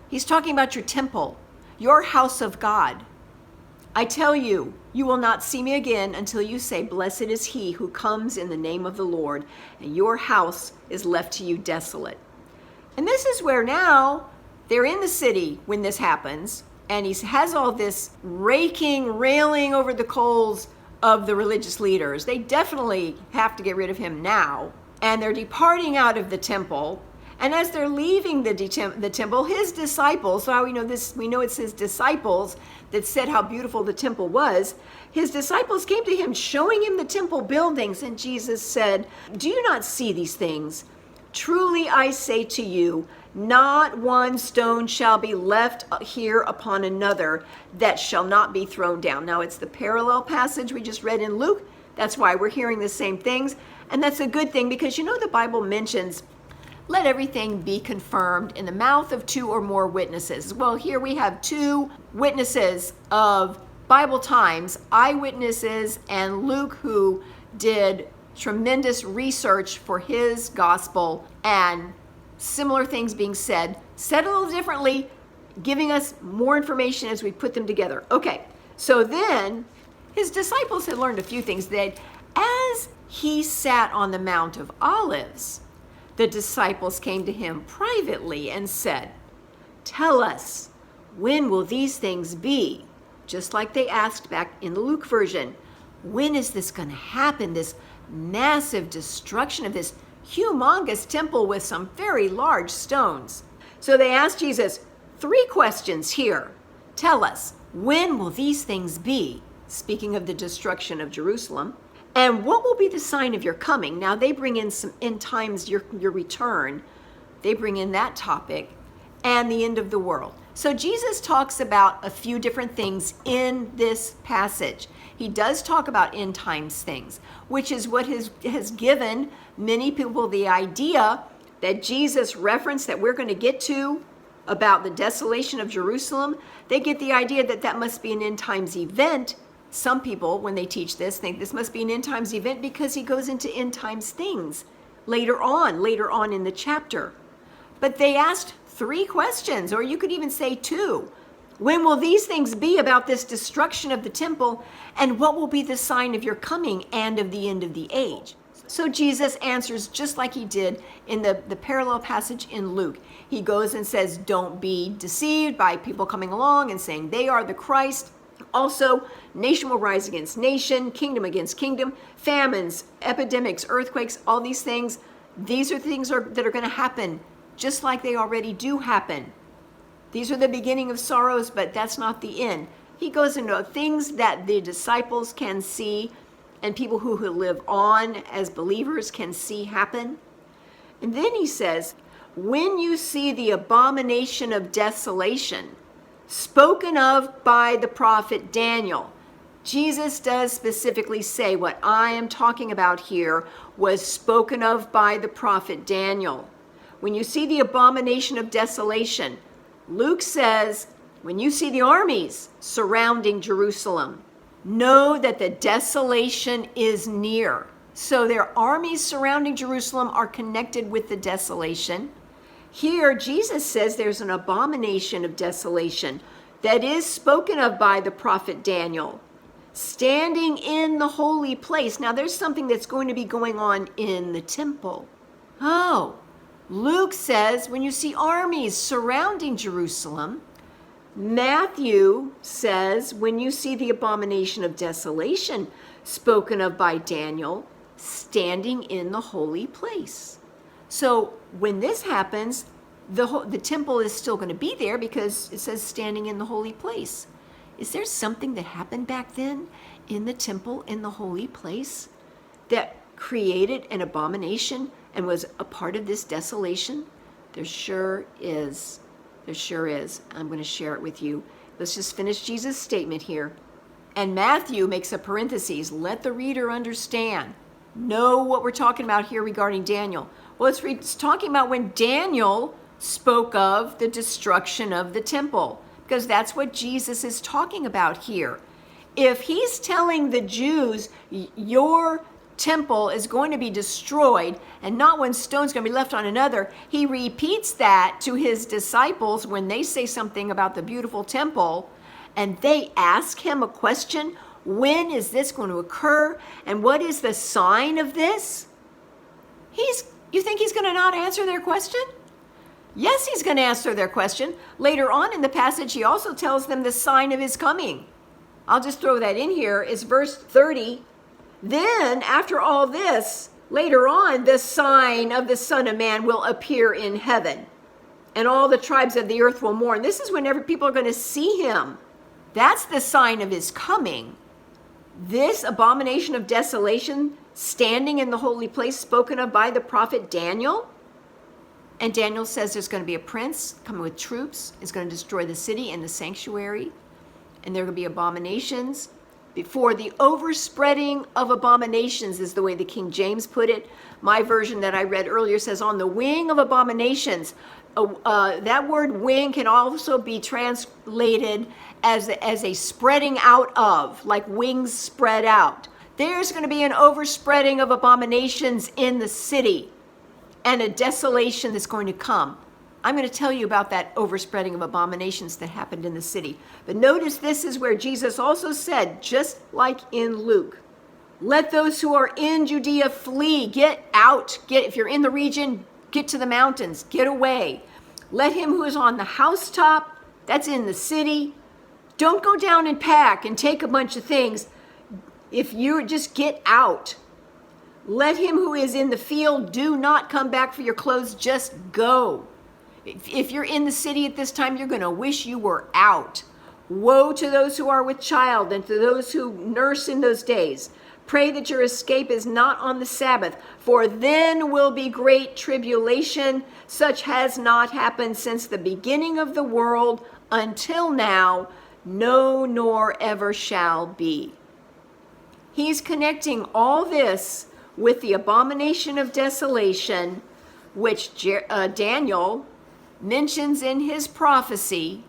he's talking about your temple, your house of God. I tell you, you will not see me again until you say, blessed is he who comes in the name of the Lord, and your house is left to you desolate. And this is where now they're in the city when this happens, and he has all this railing over the coals of the religious leaders. They definitely have to get rid of him now. And they're departing out of the temple. And as they're leaving the temple, his disciples, so how we know this, we know it's his disciples that said how beautiful the temple was. His disciples came to him, showing him the temple buildings. And Jesus said, do you not see these things? Truly I say to you, not one stone shall be left here upon another that shall not be thrown down. Now it's the parallel passage we just read in Luke. That's why we're hearing the same things. And that's a good thing, because you know the Bible mentions, let everything be confirmed in the mouth of two or more witnesses. Well, here we have two witnesses of Bible times, eyewitnesses, and Luke, who did tremendous research for his gospel, and similar things being said a little differently, giving us more information as we put them together. Okay, so then his disciples had learned a few things. That as he sat on the Mount of Olives, the disciples came to him privately and said, tell us, when will these things be? Just like they asked back in the Luke version, when is this going to happen? This massive destruction of this humongous temple with some very large stones. So they asked Jesus 3 questions here. Tell us, when will these things be? Speaking of the destruction of Jerusalem. And what will be the sign of your coming? Now they bring in some end times, your return. They bring in that topic, and the end of the world. So Jesus talks about a few different things in this passage. He does talk about end times things, which is what has given many people the idea that Jesus referenced that we're going to get to about the desolation of Jerusalem. They get the idea that that must be an end times event. Some people, when they teach this, think this must be an end times event because he goes into end times things. later on in the chapter. But they asked 3 questions, or you could even say 2. When will these things be about this destruction of the temple? And what will be the sign of your coming and of the end of the age? So Jesus answers just like he did in the parallel passage in Luke. He goes and says, don't be deceived by people coming along and saying they are the Christ. Also, nation will rise against nation, kingdom against kingdom, famines, epidemics, earthquakes, all these things. These are things that are going to happen just like they already do happen. These are the beginning of sorrows, but that's not the end. He goes into things that the disciples can see and people who live on as believers can see happen. And then he says, when you see the abomination of desolation spoken of by the prophet Daniel, Jesus does specifically say what I am talking about here was spoken of by the prophet Daniel. When you see the abomination of desolation, Luke says, when you see the armies surrounding Jerusalem, know that the desolation is near. So their armies surrounding Jerusalem are connected with the desolation. Here, Jesus says there's an abomination of desolation that is spoken of by the prophet Daniel, standing in the holy place. Now, there's something that's going to be going on in the temple. Oh, Luke says when you see armies surrounding Jerusalem. Matthew says when you see the abomination of desolation spoken of by Daniel, standing in the holy place. So when this happens, the temple is still going to be there because it says standing in the holy place. Is there something that happened back then in the temple, in the holy place, that created an abomination and was a part of this desolation? There sure is. There sure is. I'm going to share it with you. Let's just finish Jesus' statement here. And Matthew makes a parenthesis. Let the reader understand. Know what we're talking about here regarding Daniel. Well, it's talking about when Daniel spoke of the destruction of the temple, because that's what Jesus is talking about here. If he's telling the Jews, your temple is going to be destroyed and not one stone's going to be left on another, he repeats that to his disciples when they say something about the beautiful temple, and they ask him a question. When is this going to occur? And what is the sign of this? You think he's going to not answer their question? Yes, he's going to answer their question. Later on in the passage, he also tells them the sign of his coming. I'll just throw that in here. It's verse 30. Then, after all this, later on, the sign of the Son of Man will appear in heaven, and all the tribes of the earth will mourn. This is whenever people are going to see him. That's the sign of his coming. This abomination of desolation, standing in the holy place, spoken of by the prophet Daniel. And Daniel says there's going to be a prince coming with troops. Is going to destroy the city and the sanctuary. And there are going to be abominations. Before the overspreading of abominations is the way the King James put it. My version that I read earlier says on the wing of abominations. That word wing can also be translated as a spreading out of, like wings spread out. There's going to be an overspreading of abominations in the city and a desolation that's going to come. I'm going to tell you about that overspreading of abominations that happened in the city. But notice this is where Jesus also said, just like in Luke, let those who are in Judea flee, get out, if you're in the region, get to the mountains, get away. Let him who is on the housetop, that's in the city, don't go down and pack and take a bunch of things. If you just get out. Let him who is in the field do not come back for your clothes, just go. If you're in the city at this time, you're going to wish you were out. Woe to those who are with child and to those who nurse in those days. Pray that your escape is not on the Sabbath, for then will be great tribulation, such has not happened since the beginning of the world until now, no, nor ever shall be. He's connecting all this with the abomination of desolation, which Daniel mentions in his prophecy,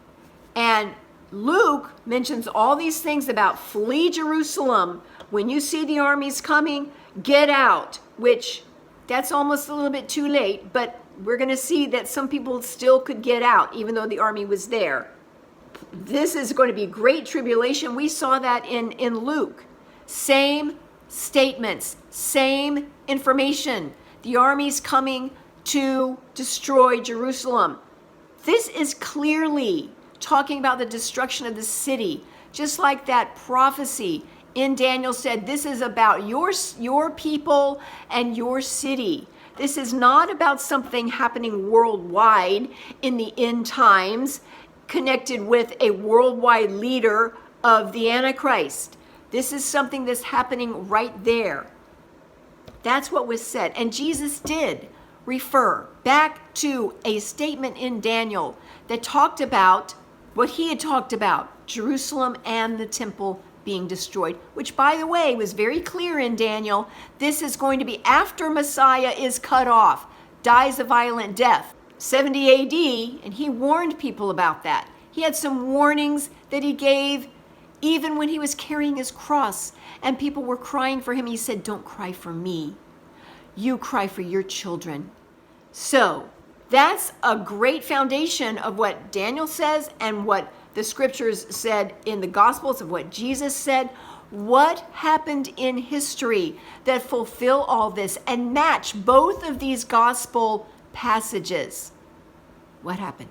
and Luke mentions all these things about flee Jerusalem. When you see the armies coming, get out, which That's almost a little bit too late, but we're going to see that some people still could get out even though the army was there. This is going to be great tribulation. We saw that in Luke. Same statements, same information. The army's coming to destroy Jerusalem. This is clearly talking about the destruction of the city, just like that prophecy in Daniel said, this is about your people and your city. This is not about something happening worldwide in the end times, connected with a worldwide leader of the Antichrist. This is something that's happening right there. That's what was said. And Jesus did refer back to a statement in Daniel that talked about what he had talked about, Jerusalem and the temple being destroyed, which, by the way, was very clear in Daniel. This is going to be after Messiah is cut off, dies a violent death, 70 AD, and he warned people about that. He had some warnings that he gave even when he was carrying his cross and people were crying for him. He said, don't cry for me. You cry for your children. So that's a great foundation of what Daniel says and what the scriptures said in the Gospels, of what Jesus said. What happened in history that fulfill all this and match both of these gospel passages? What happened?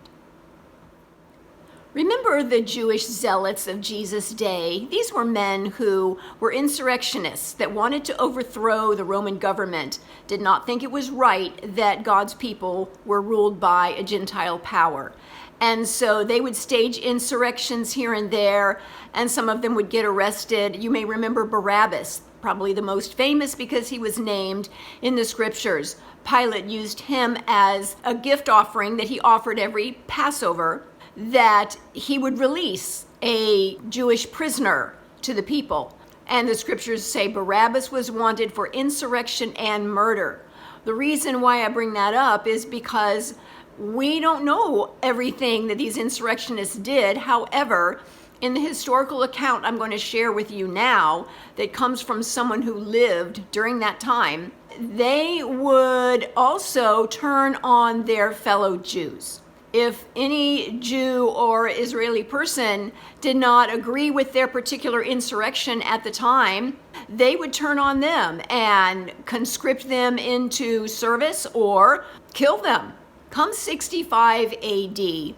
Remember the Jewish zealots of Jesus' day? These were men who were insurrectionists that wanted to overthrow the Roman government, did not think it was right that God's people were ruled by a Gentile power. And so they would stage insurrections here and there, and some of them would get arrested. You may remember Barabbas, probably the most famous because he was named in the scriptures. Pilate used him as a gift offering that he offered every Passover, that he would release a Jewish prisoner to the people. And the scriptures say Barabbas was wanted for insurrection and murder. The reason why I bring that up is because we don't know everything that these insurrectionists did. However, in the historical account I'm going to share with you now that comes from someone who lived during that time, they would also turn on their fellow Jews. If any Jew or Israeli person did not agree with their particular insurrection at the time, they would turn on them and conscript them into service or kill them. Come 65 AD, the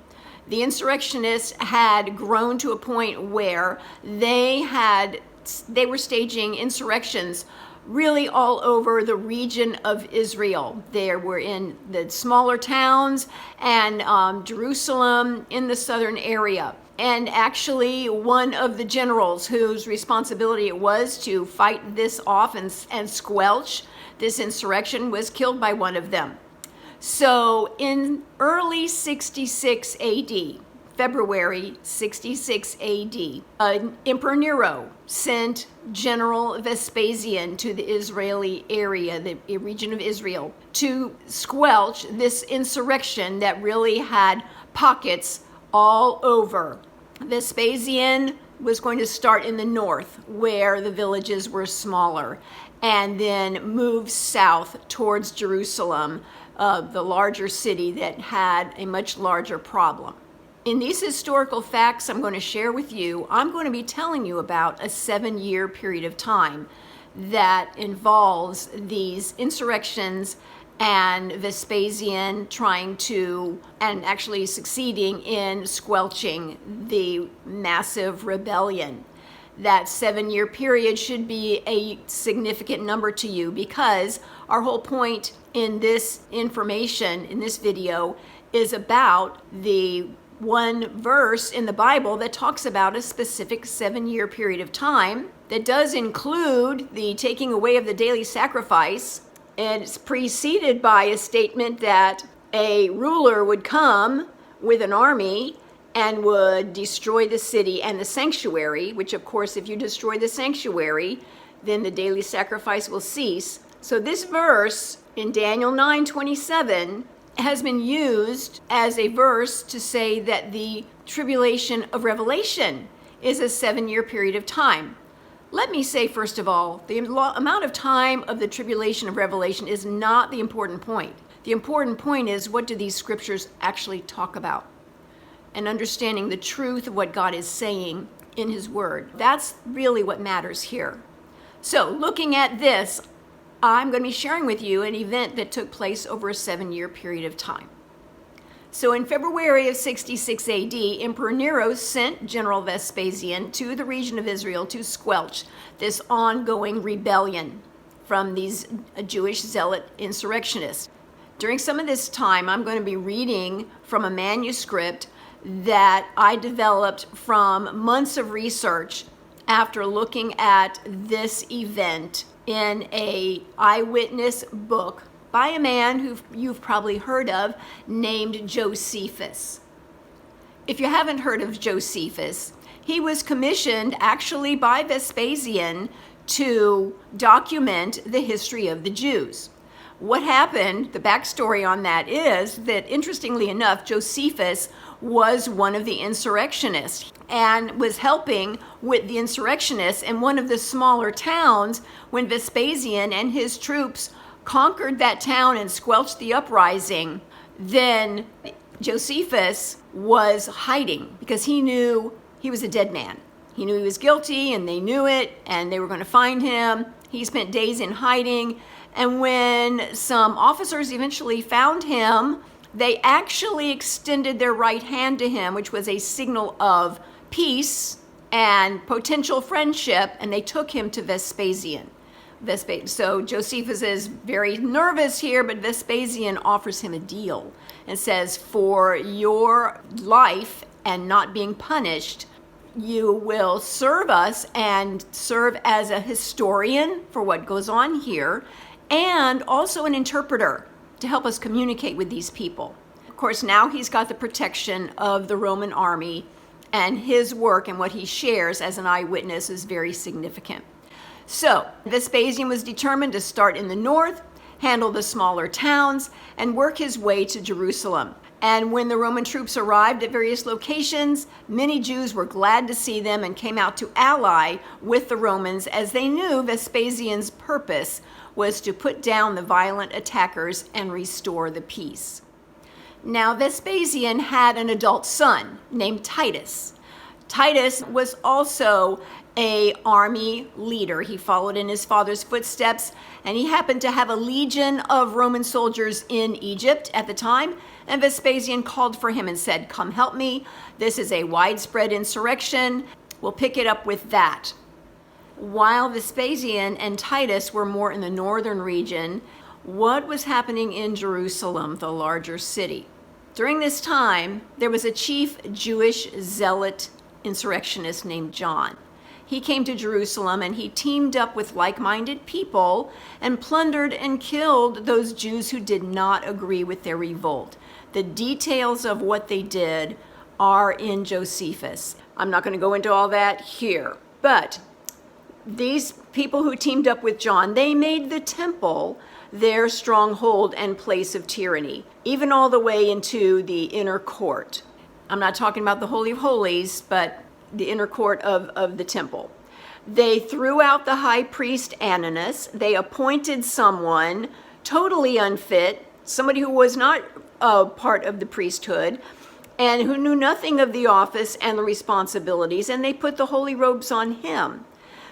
insurrectionists had grown to a point where they were staging insurrections really all over the region of Israel. They were in the smaller towns and Jerusalem in the southern area. And actually, one of the generals whose responsibility it was to fight this off and squelch this insurrection was killed by one of them. So in early 66 AD, February 66 AD, Emperor Nero sent General Vespasian to the Israeli area, the region of Israel, to squelch this insurrection that really had pockets all over. Vespasian was going to start in the north, where the villages were smaller, and then move south towards Jerusalem, the larger city that had a much larger problem. In these historical facts I'm going to share with you, I'm going to be telling you about a 7-year period of time that involves these insurrections and Vespasian trying to, and actually succeeding in squelching the massive rebellion. That 7-year period should be a significant number to you because our whole point in this information, in this video, is about the one verse in the Bible that talks about a specific 7-year period of time that does include the taking away of the daily sacrifice. And it's preceded by a statement that a ruler would come with an army and would destroy the city and the sanctuary, which of course, if you destroy the sanctuary, then the daily sacrifice will cease. So this verse in Daniel 9:27 has been used as a verse to say that the tribulation of Revelation is a 7-year period of time. Let me say, first of all, the amount of time of the tribulation of Revelation is not the important point. The important point is, what do these scriptures actually talk about? And understanding the truth of what God is saying in his word. That's really what matters here. So looking at this, I'm going to be sharing with you an event that took place over a 7-year period of time. So in February of 66 AD, Emperor Nero sent General Vespasian to the region of Israel to squelch this ongoing rebellion from these Jewish zealot insurrectionists. During some of this time, I'm going to be reading from a manuscript that I developed from months of research after looking at this event in an eyewitness book by a man who you've probably heard of named Josephus. If you haven't heard of Josephus, he was commissioned actually by Vespasian to document the history of the Jews. What happened, the backstory on that is that, interestingly enough, Josephus was one of the insurrectionists and was helping with the insurrectionists in one of the smaller towns when Vespasian and his troops conquered that town and squelched the uprising. Then Josephus was hiding because he knew he was a dead man. He knew he was guilty and they knew it and they were going to find him. He spent days in hiding. And when some officers eventually found him, they actually extended their right hand to him, which was a signal of peace and potential friendship, and they took him to Vespasian. So Josephus is very nervous here, but Vespasian offers him a deal and says, for your life and not being punished, you will serve us and serve as a historian for what goes on here, and also an interpreter to help us communicate with these people. Of course, now he's got the protection of the Roman army, and his work and what he shares as an eyewitness is very significant. So Vespasian was determined to start in the north, handle the smaller towns, and work his way to Jerusalem. And when the Roman troops arrived at various locations, many Jews were glad to see them and came out to ally with the Romans, as they knew Vespasian's purpose was to put down the violent attackers and restore the peace. Now, Vespasian had an adult son named Titus. Titus was also an army leader. He followed in his father's footsteps, and he happened to have a legion of Roman soldiers in Egypt at the time. And Vespasian called for him and said, come help me. This is a widespread insurrection. We'll pick it up with that. While Vespasian and Titus were more in the northern region, what was happening in Jerusalem, the larger city? During this time, there was a chief Jewish zealot insurrectionist named John. He came to Jerusalem and he teamed up with like-minded people and plundered and killed those Jews who did not agree with their revolt. The details of what they did are in Josephus. I'm not going to go into all that here, but these people who teamed up with John, they made the temple their stronghold and place of tyranny, even all the way into the inner court. I'm not talking about the Holy of Holies, but the inner court of the temple. They threw out the high priest Ananus. They appointed someone totally unfit, somebody who was not a part of the priesthood and who knew nothing of the office and the responsibilities, and they put the holy robes on him.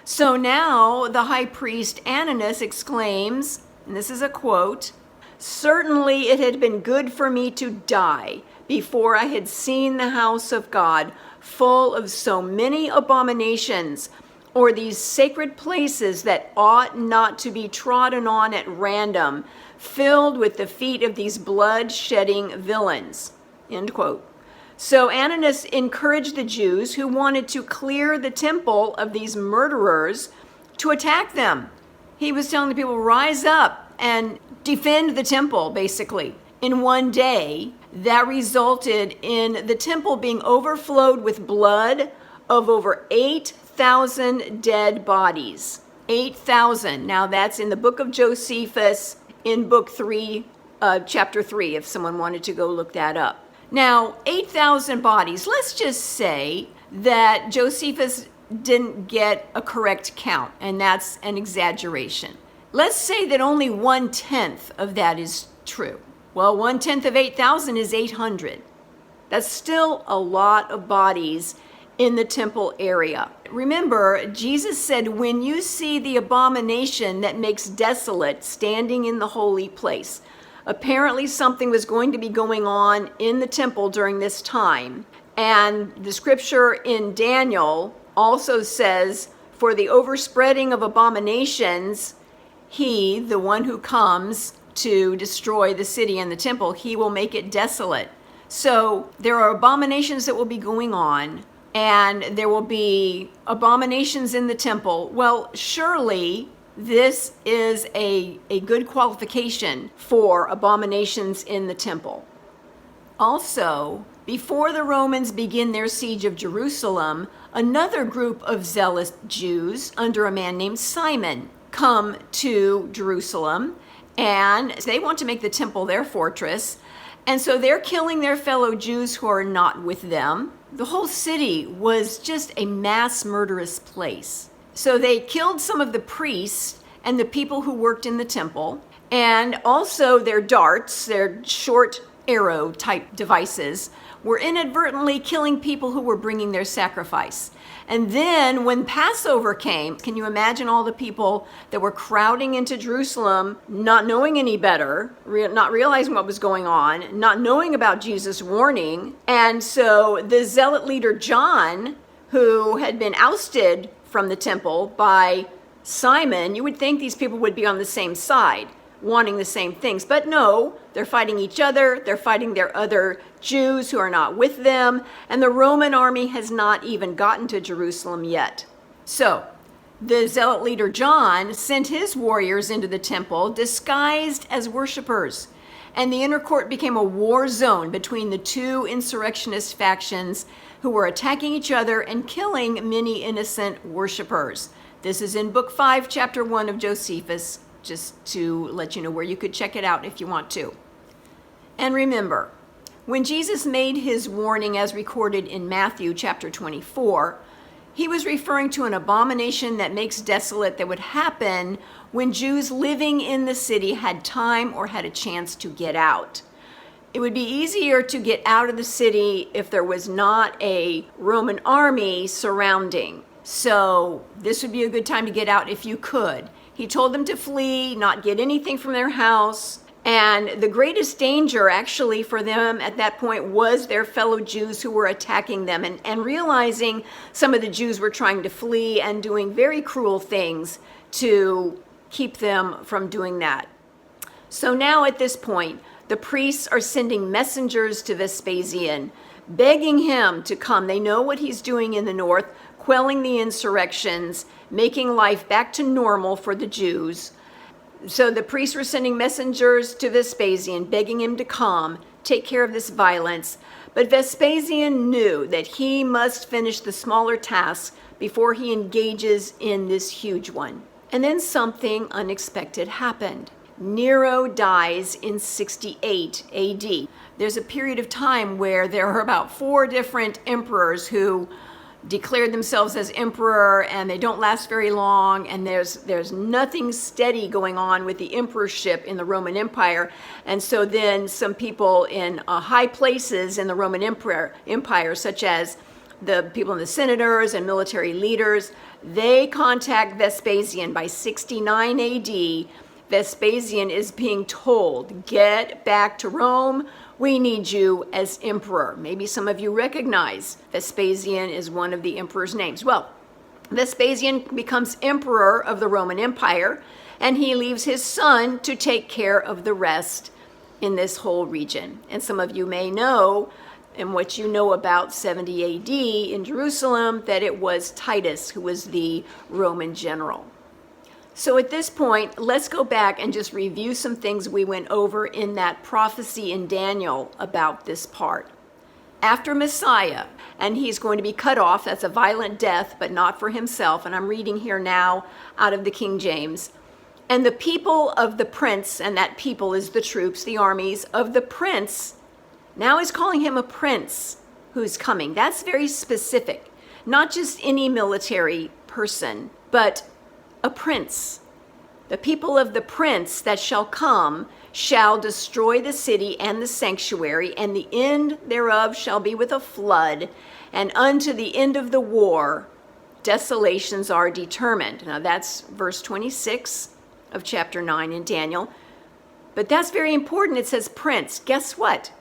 So now the high priest Ananus exclaims, and this is a quote, "Certainly it had been good for me to die before I had seen the house of God full of so many abominations, or these sacred places that ought not to be trodden on at random, filled with the feet of these blood-shedding villains." End quote. So Ananus encouraged the Jews who wanted to clear the temple of these murderers to attack them. He was telling the people, rise up and defend the temple, basically. In one day, that resulted in the temple being overflowed with blood of over 8,000 dead bodies. 8,000. Now that's in the book of Josephus in book 3, chapter 3, if someone wanted to go look that up. Now, 8,000 bodies. Let's just say that Josephus didn't get a correct count, and that's an exaggeration. Let's say that only 1/10 of that is true. Well, 1/10 of 8,000 is 800. That's still a lot of bodies in the temple area. Remember, Jesus said, when you see the abomination that makes desolate standing in the holy place. Apparently something was going to be going on in the temple during this time. And the scripture in Daniel also says, for the overspreading of abominations, he, the one who comes to destroy the city and the temple, he will make it desolate. So there are abominations that will be going on, and there will be abominations in the temple. Well, surely this is a good qualification for abominations in the temple. Also, before the Romans begin their siege of Jerusalem, another group of zealous Jews under a man named Simon come to Jerusalem, and they want to make the temple their fortress. And so they're killing their fellow Jews who are not with them. The whole city was just a mass murderous place. So they killed some of the priests and the people who worked in the temple, and also their darts, their short arrow type devices, were inadvertently killing people who were bringing their sacrifice. And then when Passover came, can you imagine all the people that were crowding into Jerusalem, not knowing any better, not realizing what was going on, not knowing about Jesus' warning? And so the zealot leader John, who had been ousted from the temple by Simon, you would think these people would be on the same side, wanting the same things. But no, they're fighting each other. They're fighting their other Jews who are not with them. And the Roman army has not even gotten to Jerusalem yet. So the zealot leader John sent his warriors into the temple disguised as worshipers. And the inner court became a war zone between the two insurrectionist factions who were attacking each other and killing many innocent worshipers. This is in Book 5, Chapter 1 of Josephus, just to let you know where you could check it out if you want to. And remember, when Jesus made his warning as recorded in Matthew chapter 24, he was referring to an abomination that makes desolate that would happen when Jews living in the city had time or had a chance to get out. It would be easier to get out of the city if there was not a Roman army surrounding. So this would be a good time to get out if you could. He told them to flee, not get anything from their house. And the greatest danger actually for them at that point was their fellow Jews who were attacking them, and realizing some of the Jews were trying to flee and doing very cruel things to keep them from doing that. So now at this point, the priests are sending messengers to Vespasian, begging him to come. They know what he's doing in the north, quelling the insurrections, making life back to normal for the Jews. So the priests were sending messengers to Vespasian, begging him to come, take care of this violence. But Vespasian knew that he must finish the smaller tasks before he engages in this huge one. And then something unexpected happened. Nero dies in 68 AD. There's a period of time where there are about 4 different emperors who declared themselves as emperor, and they don't last very long, and there's nothing steady going on with the emperorship in the Roman Empire. And so then some people in high places in the Roman Empire, such as the people in the senators and military leaders, they contact Vespasian. By 69 AD, Vespasian is being told, get back to Rome. We need you as emperor. Maybe some of you recognize Vespasian is one of the emperor's names. Well, Vespasian becomes emperor of the Roman Empire, and he leaves his son to take care of the rest in this whole region. And some of you may know, and what you know about 70 AD in Jerusalem, that it was Titus who was the Roman general. So at this point, let's go back and just review some things we went over in that prophecy in Daniel about this part. After Messiah, and he's going to be cut off, that's a violent death, but not for himself, and I'm reading here now out of the King James. And the people of the prince, and that people is the troops, the armies of the prince, now he's calling him a prince who's coming. That's very specific, Not just any military person, but a prince. The people of the prince that shall come shall destroy the city and the sanctuary, and the end thereof shall be with a flood, and unto the end of the war desolations are determined. Now that's verse 26 of chapter 9 in Daniel. But that's very important. It says prince. Guess what?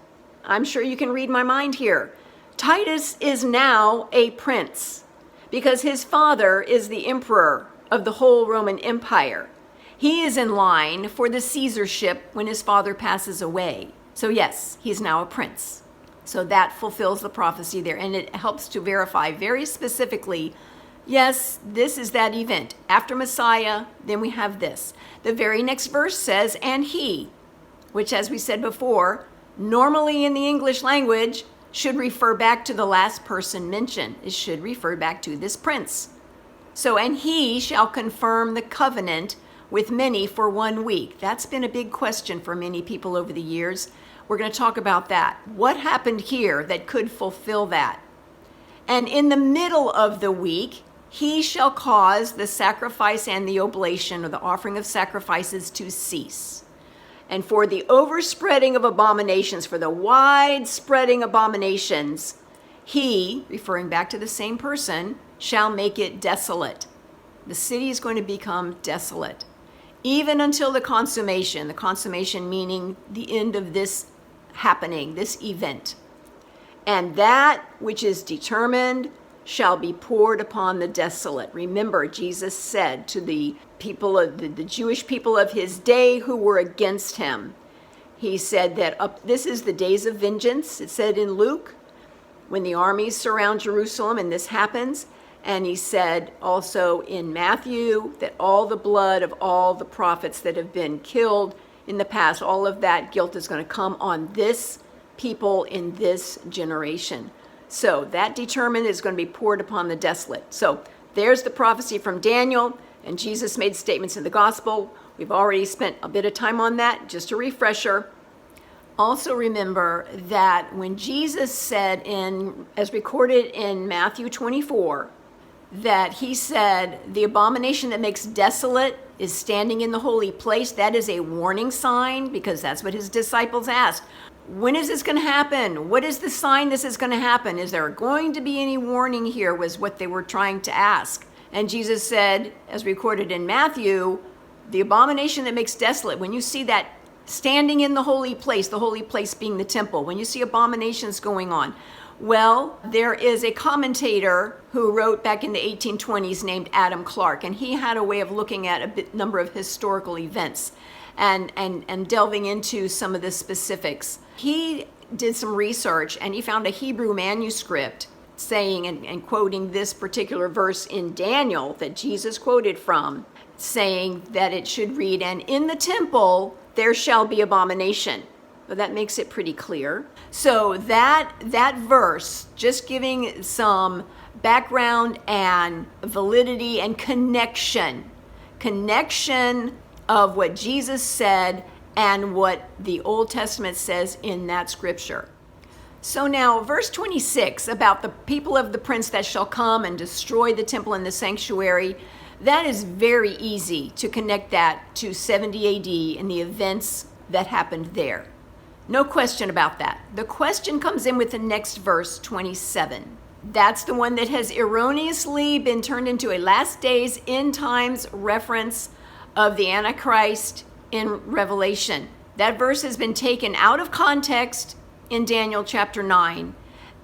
I'm sure you can read my mind here. Titus is now a prince because his father is the emperor of the whole Roman Empire. He is in line for the Caesarship when his father passes away. So yes, he's now a prince. So that fulfills the prophecy there, and it helps to verify very specifically, yes, this is that event. After Messiah, then we have this. The very next verse says, and he, which as we said before, normally in the English language should refer back to the last person mentioned. It should refer back to this prince. So, and he shall confirm the covenant with many for 1 week. That's been a big question for many people over the years. We're going to talk about that. What happened here that could fulfill that? And in the middle of the week, he shall cause the sacrifice and the oblation, or the offering of sacrifices, to cease. And for the overspreading of abominations, for the widespreading abominations, he, referring back to the same person, shall make it desolate. The city is going to become desolate, even until the consummation meaning the end of this happening, this event. And that which is determined shall be poured upon the desolate. Remember, Jesus said to the people of the Jewish people of his day who were against him, he said that this is the days of vengeance. It said in Luke, when the armies surround Jerusalem and this happens. And he said also in Matthew that all the blood of all the prophets that have been killed in the past, all of that guilt is going to come on this people in this generation. So that determined is going to be poured upon the desolate. So there's the prophecy from Daniel, and Jesus made statements in the gospel. We've already spent a bit of time on that. Just a refresher. Also remember that when Jesus said as recorded in Matthew 24, that he said the abomination that makes desolate is standing in the holy place, that is a warning sign, because that's what his disciples asked. When is this going to happen? What is the sign this is going to happen? Is there going to be any warning here, was what they were trying to ask. And Jesus said, as recorded in Matthew, the abomination that makes desolate, when you see that standing in the holy place being the temple, when you see abominations going on, well, there is a commentator who wrote back in the 1820s named Adam Clark, and he had a way of looking at a number of historical events and delving into some of the specifics. He did some research, and he found a Hebrew manuscript saying and quoting this particular verse in Daniel that Jesus quoted from, saying that it should read, and in the temple there shall be abomination. Well, that makes it pretty clear. So that verse, just giving some background and validity and connection of what Jesus said and what the Old Testament says in that scripture. So now verse 26 about the people of the prince that shall come and destroy the temple and the sanctuary, that is very easy to connect that to 70 AD and the events that happened there. No question about that. The question comes in with the next verse, 27. That's the one that has erroneously been turned into a last days, end times reference of the Antichrist in Revelation. That verse has been taken out of context in Daniel chapter 9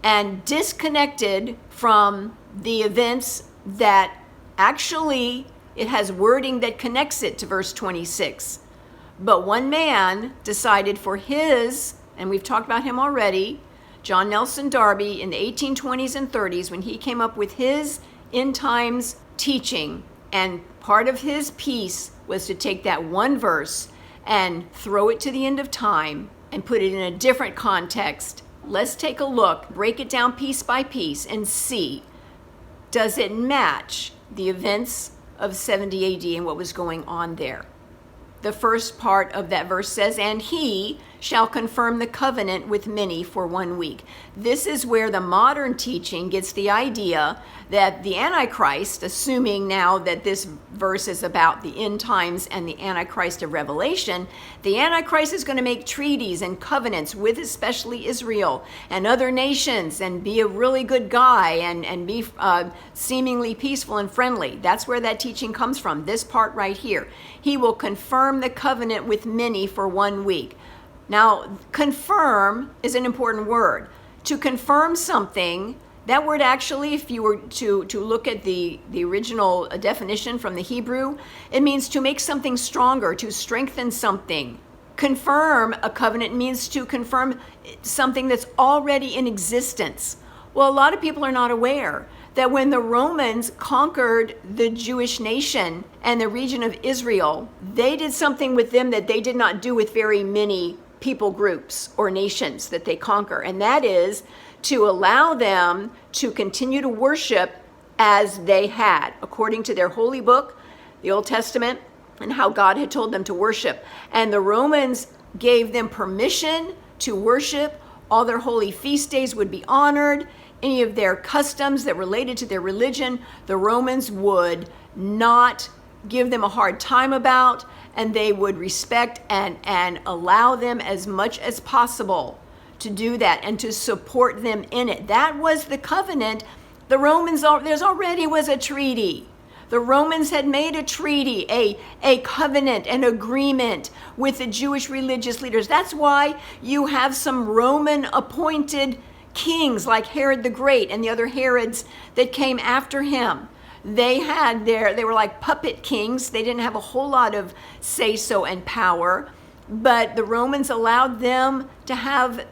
and disconnected from the events that actually it has wording that connects it to verse 26. But one man decided for his, and we've talked about him already, John Nelson Darby in the 1820s and 30s, when he came up with his end times teaching, and part of his piece was to take that one verse and throw it to the end of time and put it in a different context. Let's take a look, break it down piece by piece and see, does it match the events of 70 AD and what was going on there? The first part of that verse says, and he shall confirm the covenant with many for 1 week. This is where the modern teaching gets the idea that the Antichrist, assuming now that this verse is about the end times and the Antichrist of Revelation, the Antichrist is going to make treaties and covenants with especially Israel and other nations and be a really good guy and be seemingly peaceful and friendly. That's where that teaching comes from, this part right here. He will confirm the covenant with many for 1 week. Now, confirm is an important word. To confirm something, that word actually, if you were to look at the original definition from the Hebrew, it means to make something stronger, to strengthen something. Confirm a covenant means to confirm something that's already in existence. Well, a lot of people are not aware that when the Romans conquered the Jewish nation and the region of Israel, they did something with them that they did not do with very many people groups or nations that they conquer, and that is to allow them to continue to worship as they had, according to their holy book, the Old Testament, and how God had told them to worship. And the Romans gave them permission to worship. All their holy feast days would be honored. Any of their customs that related to their religion, the Romans would not give them a hard time about, and they would respect and allow them as much as possible to do that and to support them in it. That was the covenant. The Romans, there's already was a treaty. The Romans had made a treaty, a covenant, an agreement with the Jewish religious leaders. That's why you have some Roman appointed kings like Herod the Great and the other Herods that came after him. They were like puppet kings. They didn't have a whole lot of say-so and power, but the Romans allowed them to have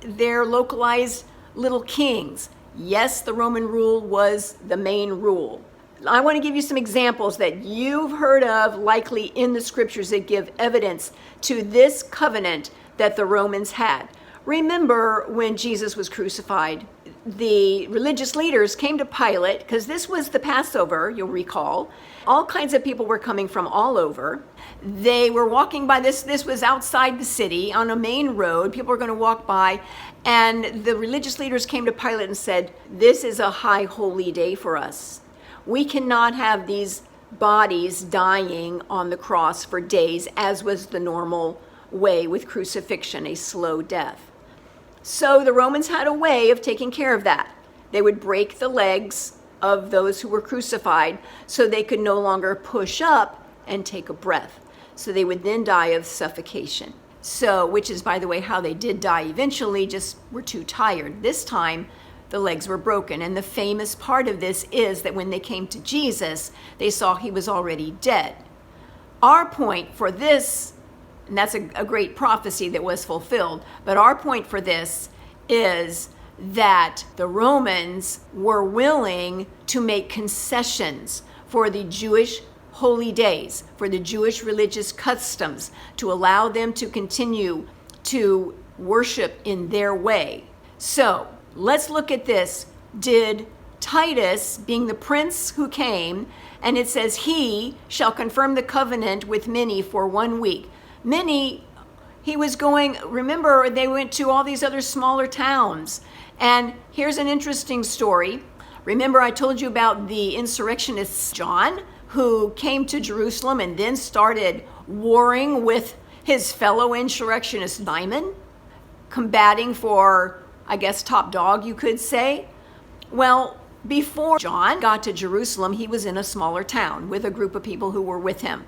their localized little kings. Yes, the Roman rule was the main rule. I want to give you some examples that you've heard of, likely in the scriptures, that give evidence to this covenant that the Romans had. Remember when Jesus was crucified, the religious leaders came to Pilate, because this was the Passover, you'll recall. All kinds of people were coming from all over. They were walking by this was outside the city on a main road. People were going to walk by, and the religious leaders came to Pilate and said, "This is a high holy day for us. We cannot have these bodies dying on the cross for days, as was the normal way with crucifixion, a slow death." So the Romans had a way of taking care of that. They would break the legs of those who were crucified so they could no longer push up and take a breath. So they would then die of suffocation. So, which is, by the way, how they did die eventually, just were too tired. This time, the legs were broken. And the famous part of this is that when they came to Jesus, they saw he was already dead. Our point for this, and that's a great prophecy that was fulfilled, but our point for this is that the Romans were willing to make concessions for the Jewish holy days, for the Jewish religious customs, to allow them to continue to worship in their way. So let's look at this. Did Titus, being the prince who came, and it says, he shall confirm the covenant with many for 1 week. Many, he was going, remember, they went to all these other smaller towns. And here's an interesting story. Remember, I told you about the insurrectionists, John, who came to Jerusalem and then started warring with his fellow insurrectionist Simon, combating for, I guess, top dog, you could say. Well, before John got to Jerusalem, he was in a smaller town with a group of people who were with him.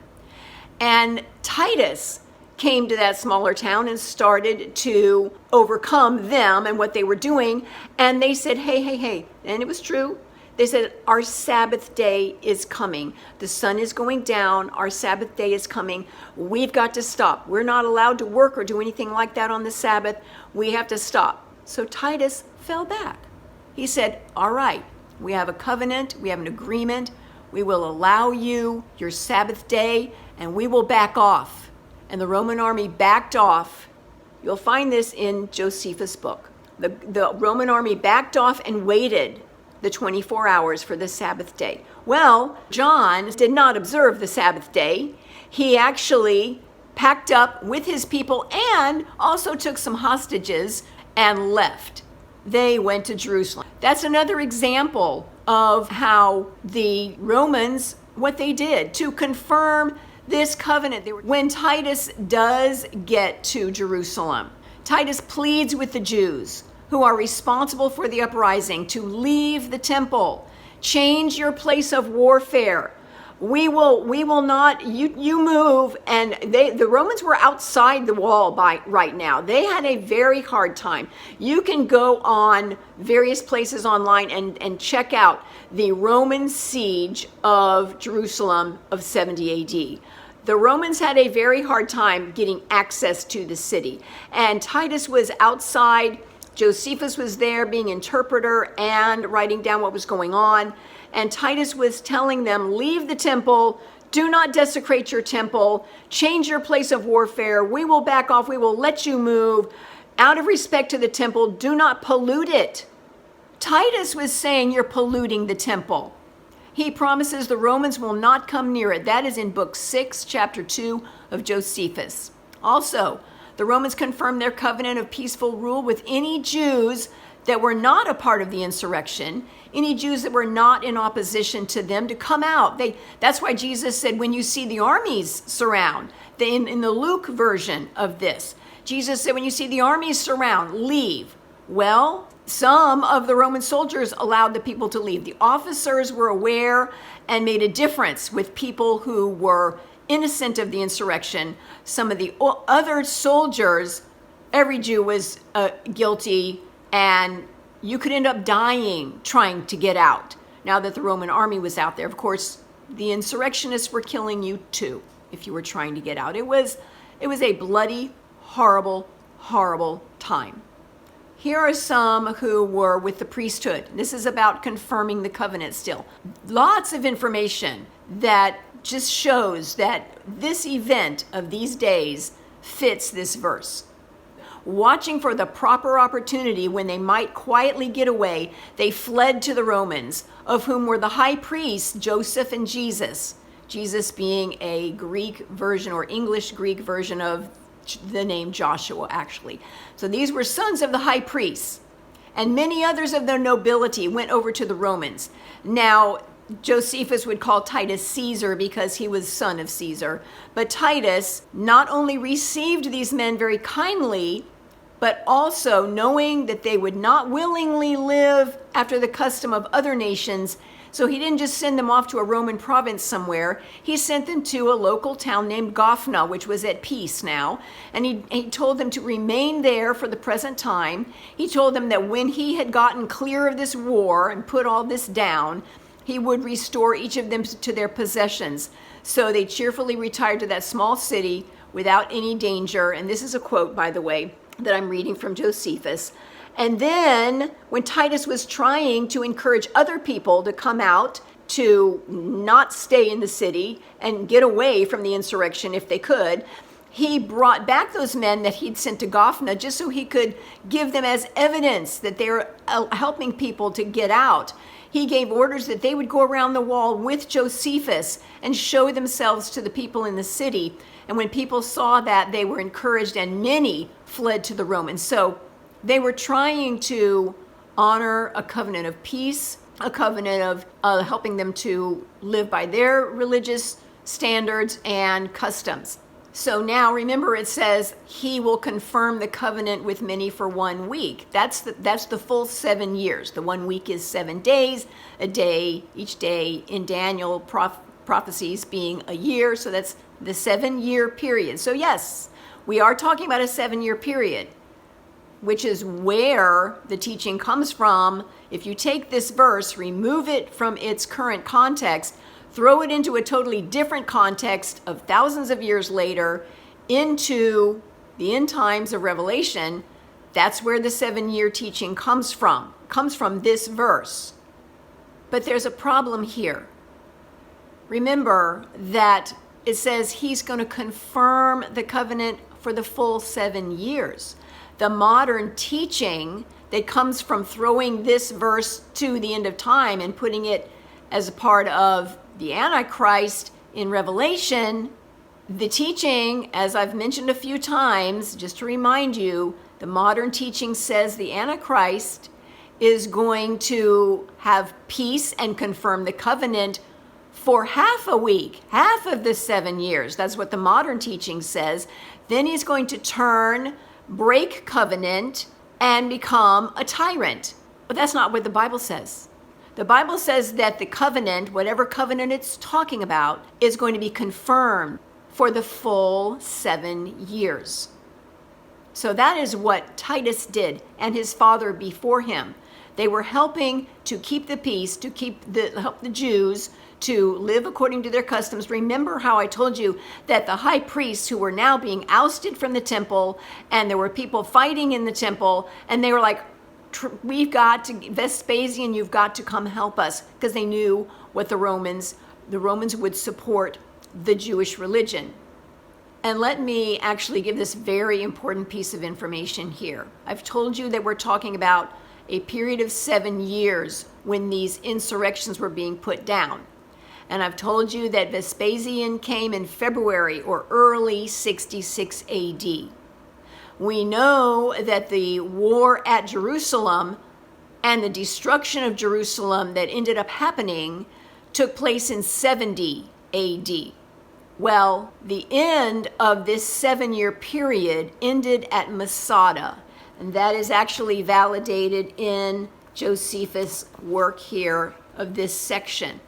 And Titus came to that smaller town and started to overcome them and what they were doing. And they said, hey, and it was true. They said, our Sabbath day is coming. The sun is going down. Our Sabbath day is coming. We've got to stop. We're not allowed to work or do anything like that on the Sabbath. We have to stop. So Titus fell back. He said, all right, we have a covenant. We have an agreement. We will allow you your Sabbath day, and we will back off. And the Roman army backed off. You'll find this in Josephus' book. The Roman army backed off and waited the 24 hours for the Sabbath day. Well, John did not observe the Sabbath day. He actually packed up with his people and also took some hostages and left. They went to Jerusalem. That's another example of how the Romans, what they did to confirm this covenant. When Titus does get to Jerusalem, Titus pleads with the Jews who are responsible for the uprising to leave the temple, change your place of warfare. We will not, you move. And the Romans were outside the wall right now. They had a very hard time. You can go on various places online and check out the Roman siege of Jerusalem of 70 AD. The Romans had a very hard time getting access to the city. And Titus was outside. Josephus was there being interpreter and writing down what was going on. And Titus was telling them, leave the temple, do not desecrate your temple, change your place of warfare, we will back off, we will let you move. Out of respect to the temple, do not pollute it. Titus was saying you're polluting the temple. He promises the Romans will not come near it. That is in book 6, chapter 2 of Josephus. Also, the Romans confirmed their covenant of peaceful rule with any Jews that were not a part of the insurrection, any Jews that were not in opposition to them to come out. That's why Jesus said, when you see the armies surround, in the Luke version of this, Jesus said, when you see the armies surround, leave. Well, some of the Roman soldiers allowed the people to leave. The officers were aware and made a difference with people who were innocent of the insurrection. Some of the other soldiers, every Jew was guilty, and you could end up dying trying to get out. Now that the Roman army was out there, of course, the insurrectionists were killing you too if you were trying to get out. It was a bloody, horrible, horrible time. Here are some who were with the priesthood. This is about confirming the covenant still. Lots of information that just shows that this event of these days fits this verse. Watching for the proper opportunity when they might quietly get away, they fled to the Romans, of whom were the high priests, Joseph and Jesus. Jesus being a Greek version or English Greek version of the name Joshua, actually. So these were sons of the high priests, and many others of the nobility went over to the Romans. Now, Josephus would call Titus Caesar because he was son of Caesar. But Titus not only received these men very kindly, but also knowing that they would not willingly live after the custom of other nations. So he didn't just send them off to a Roman province somewhere. He sent them to a local town named Gophna, which was at peace now. And he told them to remain there for the present time. He told them that when he had gotten clear of this war and put all this down, he would restore each of them to their possessions. So they cheerfully retired to that small city without any danger. And this is a quote, by the way, that I'm reading from Josephus. And then when Titus was trying to encourage other people to come out to not stay in the city and get away from the insurrection if they could, he brought back those men that he'd sent to Gophna just so he could give them as evidence that they're helping people to get out. He gave orders that they would go around the wall with Josephus and show themselves to the people in the city. And when people saw that, they were encouraged, and many fled to the Romans. So they were trying to honor a covenant of peace, a covenant of helping them to live by their religious standards and customs. So now remember, it says he will confirm the covenant with many for 1 week. That's the full 7 years. The 1 week is 7 days, a day, each day in Daniel prophecies being a year. So that's the 7-year period. So yes, we are talking about a 7-year period, which is where the teaching comes from. If you take this verse, remove it from its current context, throw it into a totally different context of thousands of years later into the end times of Revelation, that's where the 7-year teaching comes from this verse. But there's a problem here. Remember that it says he's going to confirm the covenant for the full 7 years. The modern teaching that comes from throwing this verse to the end of time and putting it as a part of the Antichrist in Revelation The teaching, as I've mentioned a few times, just to remind you, the modern teaching says the Antichrist is going to have peace and confirm the covenant for half a week, half of the 7 years. That's what the modern teaching says. Then he's going to turn, break covenant, and become a tyrant. But that's not what the Bible says. The Bible says that the covenant, whatever covenant it's talking about, is going to be confirmed for the full 7 years. So that is what Titus did, and his father before him. They were helping to keep the peace, to help the Jews to live according to their customs. Remember how I told you that the high priests who were now being ousted from the temple, and there were people fighting in the temple, and they were like, we've got to, Vespasian, you've got to come help us, because they knew what the Romans would support the Jewish religion. And let me actually give this very important piece of information here. I've told you that we're talking about a period of 7 years when these insurrections were being put down. And I've told you that Vespasian came in February or early 66 AD. We know that the war at Jerusalem and the destruction of Jerusalem that ended up happening took place in 70 AD. Well, the end of this 7-year period ended at Masada, and that is actually validated in Josephus' work here of this section.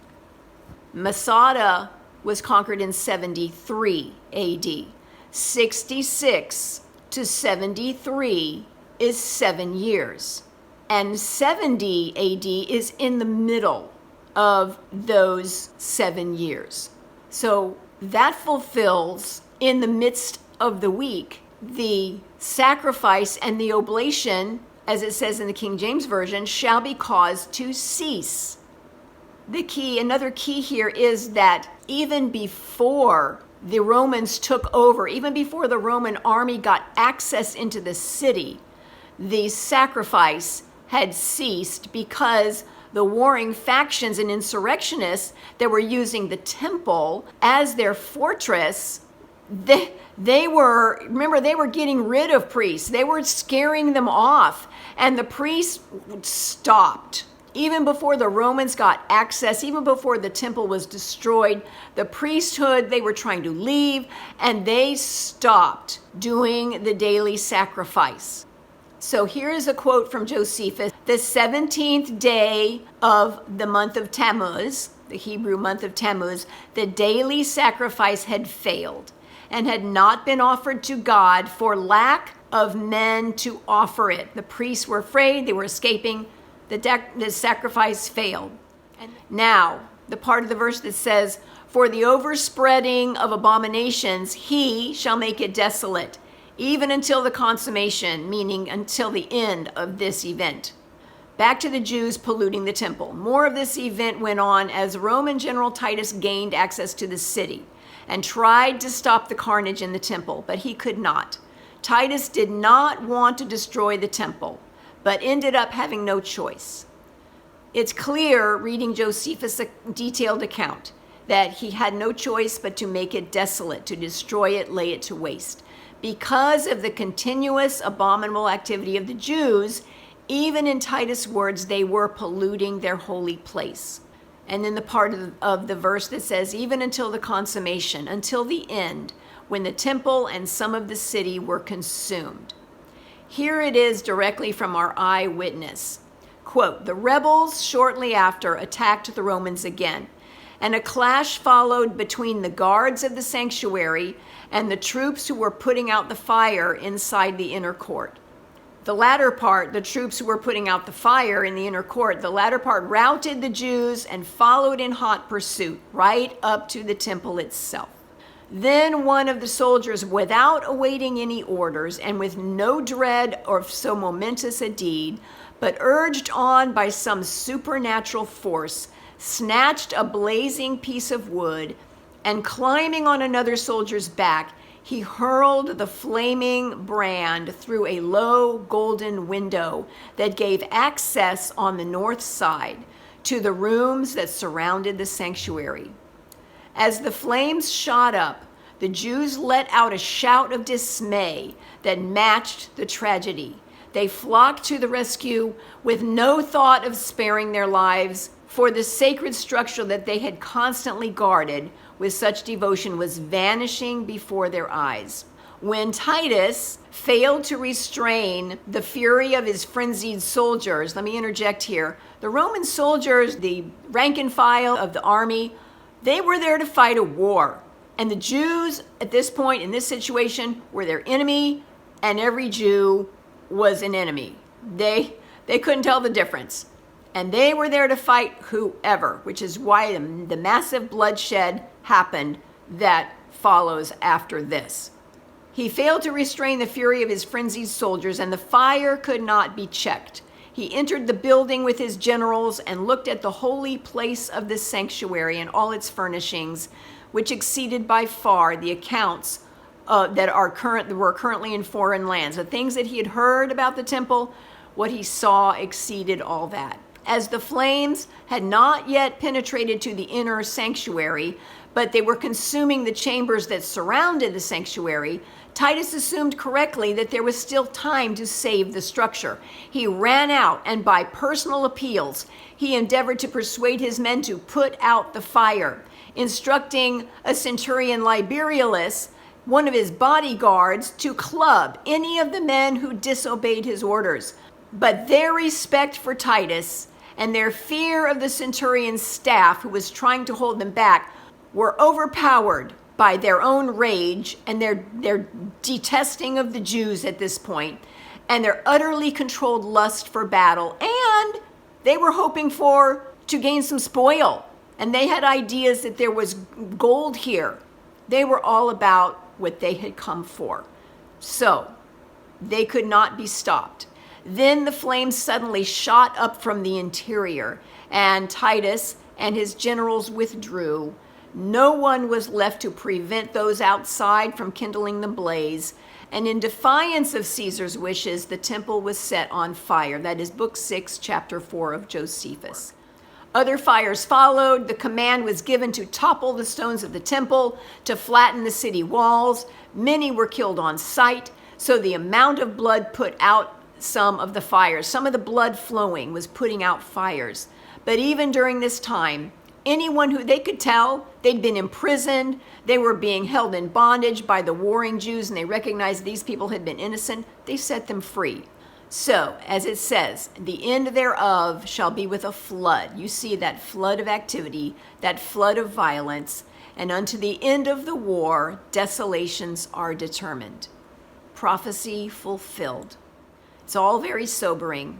Masada was conquered in 73 AD. 66 to 73 is 7 years. And 70 AD is in the middle of those 7 years. So that fulfills, in the midst of the week, the sacrifice and the oblation, as it says in the King James Version, shall be caused to cease. Another key here is that even before the Romans took over, even before the Roman army got access into the city, the sacrifice had ceased because the warring factions and insurrectionists that were using the temple as their fortress, they were getting rid of priests. They were scaring them off, and the priests stopped. Even before the Romans got access, even before the temple was destroyed, the priesthood, they were trying to leave, and they stopped doing the daily sacrifice. So here is a quote from Josephus. The 17th day of the month of Tammuz, the Hebrew month of Tammuz, the daily sacrifice had failed and had not been offered to God for lack of men to offer it. The priests were afraid, they were escaping. The sacrifice failed. And now, the part of the verse that says, for the overspreading of abominations, he shall make it desolate, even until the consummation, meaning until the end of this event. Back to the Jews polluting the temple. More of this event went on as Roman General Titus gained access to the city and tried to stop the carnage in the temple, but he could not. Titus did not want to destroy the temple, but ended up having no choice. It's clear, reading Josephus' detailed account, that he had no choice but to make it desolate, to destroy it, lay it to waste. Because of the continuous abominable activity of the Jews, even in Titus' words, they were polluting their holy place. And then the part of the verse that says, even until the consummation, until the end, when the temple and some of the city were consumed. Here it is directly from our eyewitness. Quote, the rebels shortly after attacked the Romans again, and a clash followed between the guards of the sanctuary and the troops who were putting out the fire inside the inner court. The latter part, the troops who were putting out the fire in the inner court, the latter part routed the Jews and followed in hot pursuit right up to the temple itself. Then one of the soldiers, without awaiting any orders and with no dread of so momentous a deed, but urged on by some supernatural force, snatched a blazing piece of wood, and climbing on another soldier's back, he hurled the flaming brand through a low golden window that gave access on the north side to the rooms that surrounded the sanctuary. As the flames shot up, the Jews let out a shout of dismay that matched the tragedy. They flocked to the rescue with no thought of sparing their lives, for the sacred structure that they had constantly guarded with such devotion was vanishing before their eyes. When Titus failed to restrain the fury of his frenzied soldiers, let me interject here. The Roman soldiers, the rank and file of the army, they were there to fight a war. And the Jews at this point in this situation were their enemy, and every Jew was an enemy. They couldn't tell the difference. And they were there to fight whoever, which is why the massive bloodshed happened that follows after this. He failed to restrain the fury of his frenzied soldiers, and the fire could not be checked. He entered the building with his generals and looked at the holy place of the sanctuary and all its furnishings, which exceeded by far the accounts that were currently in foreign lands. The things that he had heard about the temple, what he saw exceeded all that. As the flames had not yet penetrated to the inner sanctuary, but they were consuming the chambers that surrounded the sanctuary, Titus assumed correctly that there was still time to save the structure. He ran out, and by personal appeals, he endeavored to persuade his men to put out the fire, instructing a centurion Liberius, one of his bodyguards, to club any of the men who disobeyed his orders. But their respect for Titus and their fear of the centurion's staff, who was trying to hold them back, were overpowered by their own rage and their detesting of the Jews at this point, and their utterly controlled lust for battle. And they were hoping to gain some spoil. And they had ideas that there was gold here. They were all about what they had come for. So they could not be stopped. Then the flames suddenly shot up from the interior, and Titus and his generals withdrew. No one was left to prevent those outside from kindling the blaze, and in defiance of Caesar's wishes, the temple was set on fire. That is Book 6, Chapter 4 of Josephus. Other fires followed. The command was given to topple the stones of the temple, to flatten the city walls. Many were killed on sight, so the amount of blood put out some of the fires. Some of the blood flowing was putting out fires. But even during this time, anyone who they could tell, they'd been imprisoned, they were being held in bondage by the warring Jews, and they recognized these people had been innocent, they set them free. So, as it says, the end thereof shall be with a flood. You see that flood of activity, that flood of violence, and unto the end of the war, desolations are determined. Prophecy fulfilled. It's all very sobering.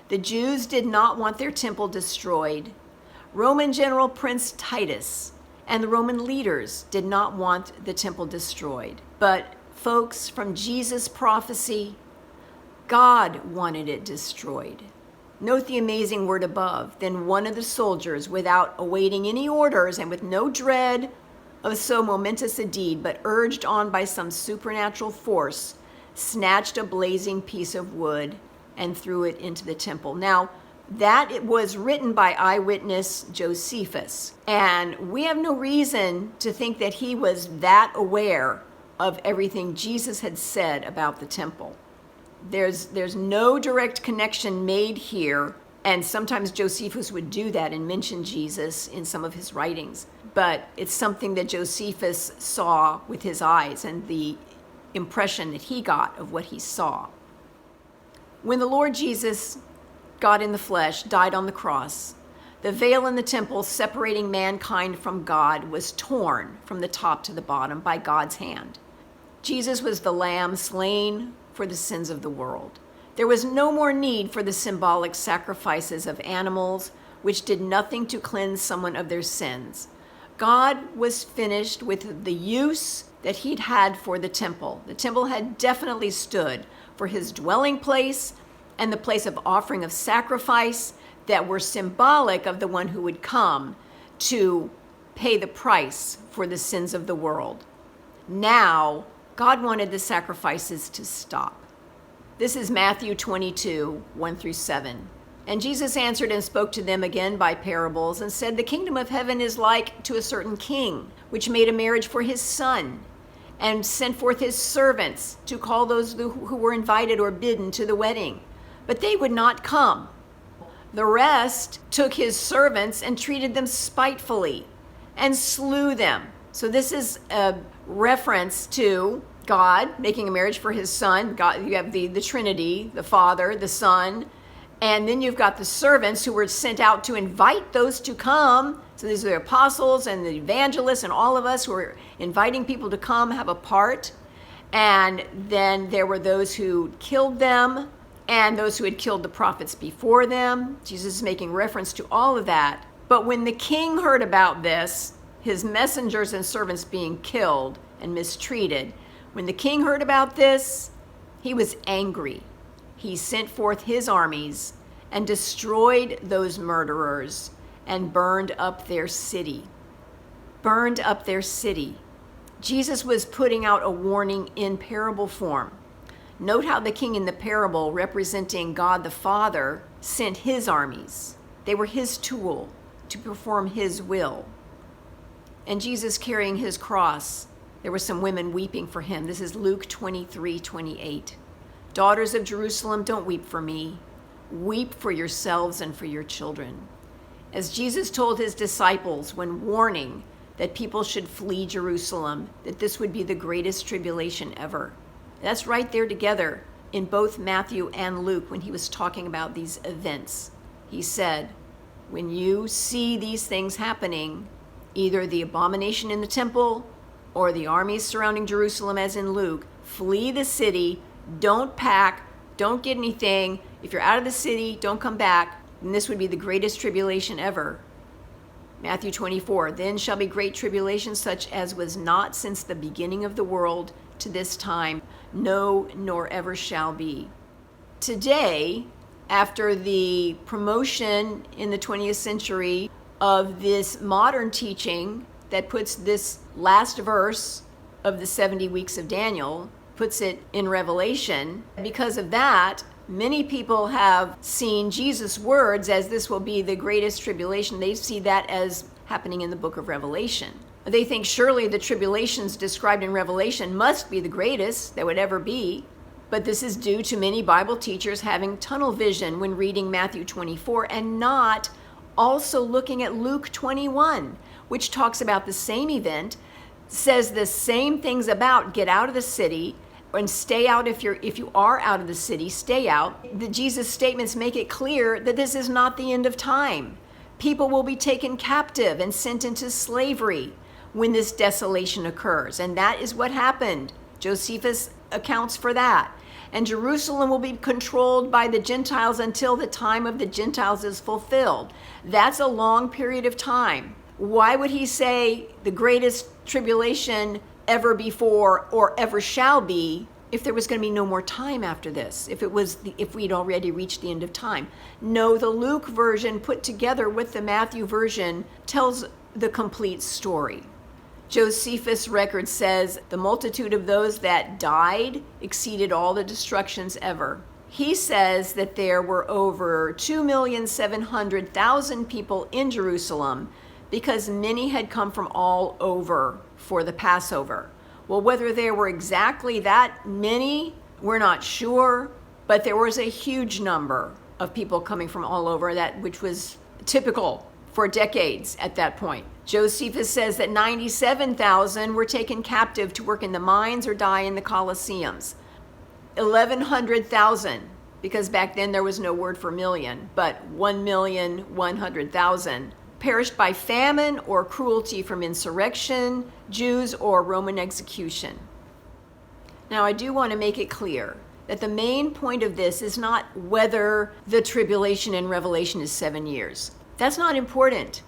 The Jews did not want their temple destroyed. Roman General Prince Titus and the Roman leaders did not want the temple destroyed. But folks, from Jesus' prophecy, God wanted it destroyed. Note the amazing word above. Then one of the soldiers, without awaiting any orders and with no dread of so momentous a deed, but urged on by some supernatural force, snatched a blazing piece of wood and threw it into the temple. Now, that it was written by eyewitness Josephus, and we have no reason to think that he was that aware of everything Jesus had said about the temple. There's no direct connection made here, and sometimes Josephus would do that and mention Jesus in some of his writings, but it's something that Josephus saw with his eyes and the impression that he got of what he saw. When the Lord Jesus, God in the flesh, died on the cross, the veil in the temple separating mankind from God was torn from the top to the bottom by God's hand. Jesus was the Lamb slain for the sins of the world. There was no more need for the symbolic sacrifices of animals, which did nothing to cleanse someone of their sins. God was finished with the use that he'd had for the temple. The temple had definitely stood for his dwelling place and the place of offering of sacrifice that were symbolic of the one who would come to pay the price for the sins of the world. Now, God wanted the sacrifices to stop. This is Matthew 22, 1-7. And Jesus answered and spoke to them again by parables and said, "The kingdom of heaven is like to a certain king, which made a marriage for his son, and sent forth his servants to call those who were invited or bidden to the wedding. But they would not come. The rest took his servants and treated them spitefully and slew them. So this is a reference to God making a marriage for his son. God, you have the Trinity, the Father, the Son, and then you've got the servants who were sent out to invite those to come. So these are the apostles and the evangelists and all of us who are inviting people to come have a part. And then there were those who killed them and those who had killed the prophets before them. Jesus is making reference to all of that. But when the king heard about this, his messengers and servants being killed and mistreated, when the king heard about this, he was angry. He sent forth his armies and destroyed those murderers and burned up their city. Burned up their city. Jesus was putting out a warning in parable form. Note how the king in the parable, representing God the Father, sent his armies. They were his tool to perform his will. And Jesus carrying his cross, there were some women weeping for him. This is Luke 23:28. Daughters of Jerusalem, don't weep for me. Weep for yourselves and for your children. As Jesus told his disciples when warning that people should flee Jerusalem, that this would be the greatest tribulation ever. That's right there together in both Matthew and Luke when he was talking about these events. He said, when you see these things happening, either the abomination in the temple or the armies surrounding Jerusalem, as in Luke, flee the city, don't pack, don't get anything. If you're out of the city, don't come back. And this would be the greatest tribulation ever. Matthew 24, then shall be great tribulation such as was not since the beginning of the world to this time, no, nor ever shall be. Today, after the promotion in the 20th century of this modern teaching that puts this last verse of the 70 weeks of Daniel, puts it in Revelation, because of that, many people have seen Jesus' words as this will be the greatest tribulation. They see that as happening in the book of Revelation. They think surely the tribulations described in Revelation must be the greatest that would ever be. But this is due to many Bible teachers having tunnel vision when reading Matthew 24 and not also looking at Luke 21, which talks about the same event, says the same things about get out of the city and stay out. If you are out of the city, stay out. The Jesus statements make it clear that this is not the end of time. People will be taken captive and sent into slavery when this desolation occurs. And that is what happened. Josephus accounts for that. And Jerusalem will be controlled by the Gentiles until the time of the Gentiles is fulfilled. That's a long period of time. Why would he say the greatest tribulation ever before or ever shall be if there was going to be no more time after this, if we'd already reached the end of time? No, the Luke version put together with the Matthew version tells the complete story. Josephus' record says the multitude of those that died exceeded all the destructions ever. He says that there were over 2,700,000 people in Jerusalem because many had come from all over for the Passover. Well, whether there were exactly that many, we're not sure, but there was a huge number of people coming from all over, which was typical for decades at that point. Josephus says that 97,000 were taken captive to work in the mines or die in the Colosseums. 1,100,000, because back then there was no word for million, but 1,100,000 perished by famine or cruelty from insurrection, Jews, or Roman execution. Now, I do want to make it clear that the main point of this is not whether the tribulation in Revelation is 7 years. That's not important.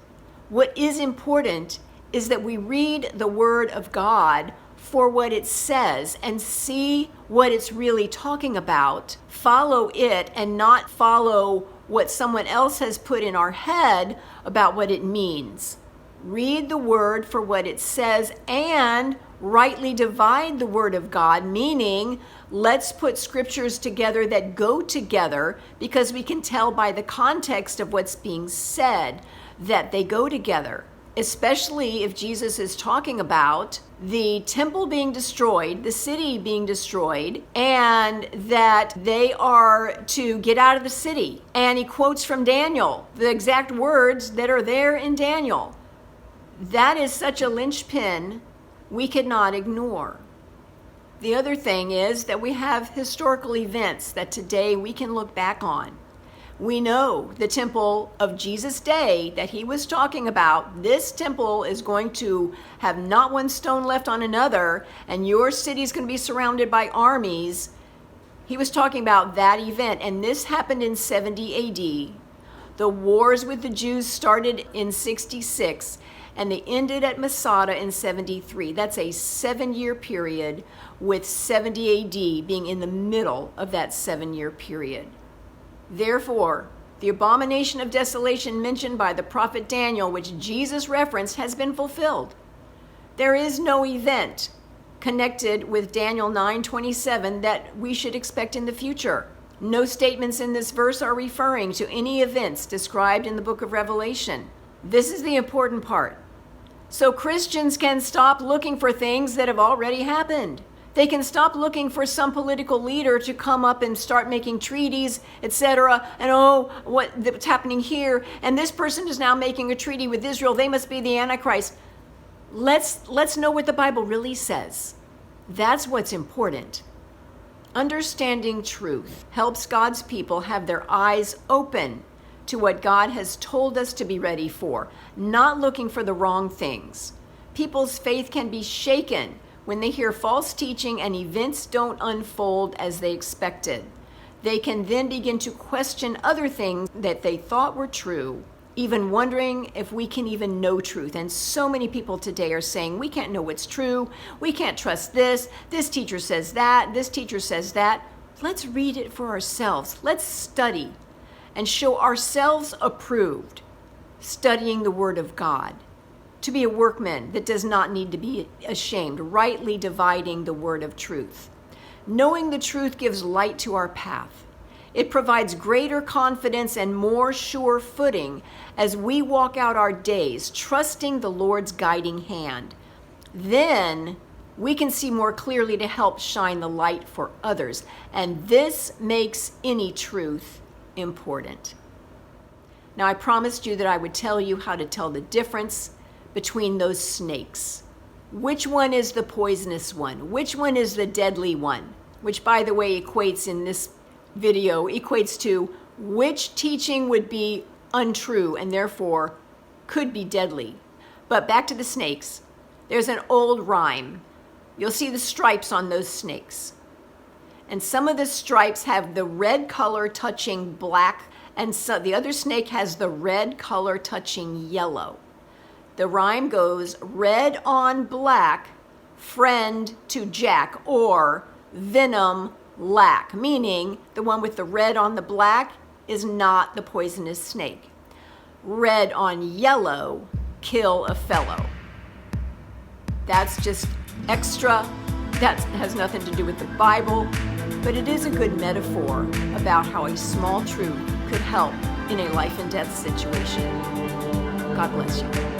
What is important is that we read the Word of God for what it says and see what it's really talking about, follow it, and not follow what someone else has put in our head about what it means. Read the Word for what it says and rightly divide the Word of God, meaning let's put scriptures together that go together because we can tell by the context of what's being said that they go together. especially if Jesus is talking about the temple being destroyed, the city being destroyed, and that they are to get out of the city. And he quotes from Daniel, the exact words that are there in Daniel. That is such a linchpin we cannot ignore. The other thing is that we have historical events that today we can look back on. We know the temple of Jesus' day that he was talking about, this temple is going to have not one stone left on another, and your city is going to be surrounded by armies. He was talking about that event, and this happened in 70 AD. The wars with the Jews started in 66, and they ended at Masada in 73. That's a 7-year period, with 70 AD being in the middle of that 7-year period. Therefore, the abomination of desolation mentioned by the prophet Daniel, which Jesus referenced, has been fulfilled. There is no event connected with Daniel 9:27 that we should expect in the future. No statements in this verse are referring to any events described in the book of Revelation. This is the important part. So Christians can stop looking for things that have already happened. They can stop looking for some political leader to come up and start making treaties, etc. And what's happening here? And this person is now making a treaty with Israel. They must be the Antichrist. Let's know what the Bible really says. That's what's important. Understanding truth helps God's people have their eyes open to what God has told us to be ready for, not looking for the wrong things. People's faith can be shaken when they hear false teaching and events don't unfold as they expected. They can then begin to question other things that they thought were true, even wondering if we can even know truth. And so many people today are saying, we can't know what's true, we can't trust this teacher says that, this teacher says that. Let's read it for ourselves. Let's study and show ourselves approved, studying the Word of God, to be a workman that does not need to be ashamed, rightly dividing the word of truth. Knowing the truth gives light to our path. It provides greater confidence and more sure footing as we walk out our days, trusting the Lord's guiding hand. Then we can see more clearly to help shine the light for others. And this makes any truth important. Now, I promised you that I would tell you how to tell the difference between those snakes. Which one is the poisonous one? Which one is the deadly one? Which, by the way, equates in this video, equates to which teaching would be untrue and therefore could be deadly. But back to the snakes. There's an old rhyme. You'll see the stripes on those snakes. And some of the stripes have the red color touching black, and so the other snake has the red color touching yellow. The rhyme goes, red on black, friend to Jack, or venom lack, meaning the one with the red on the black is not the poisonous snake. Red on yellow, kill a fellow. That's just extra. That has nothing to do with the Bible, but it is a good metaphor about how a small truth could help in a life and death situation. God bless you.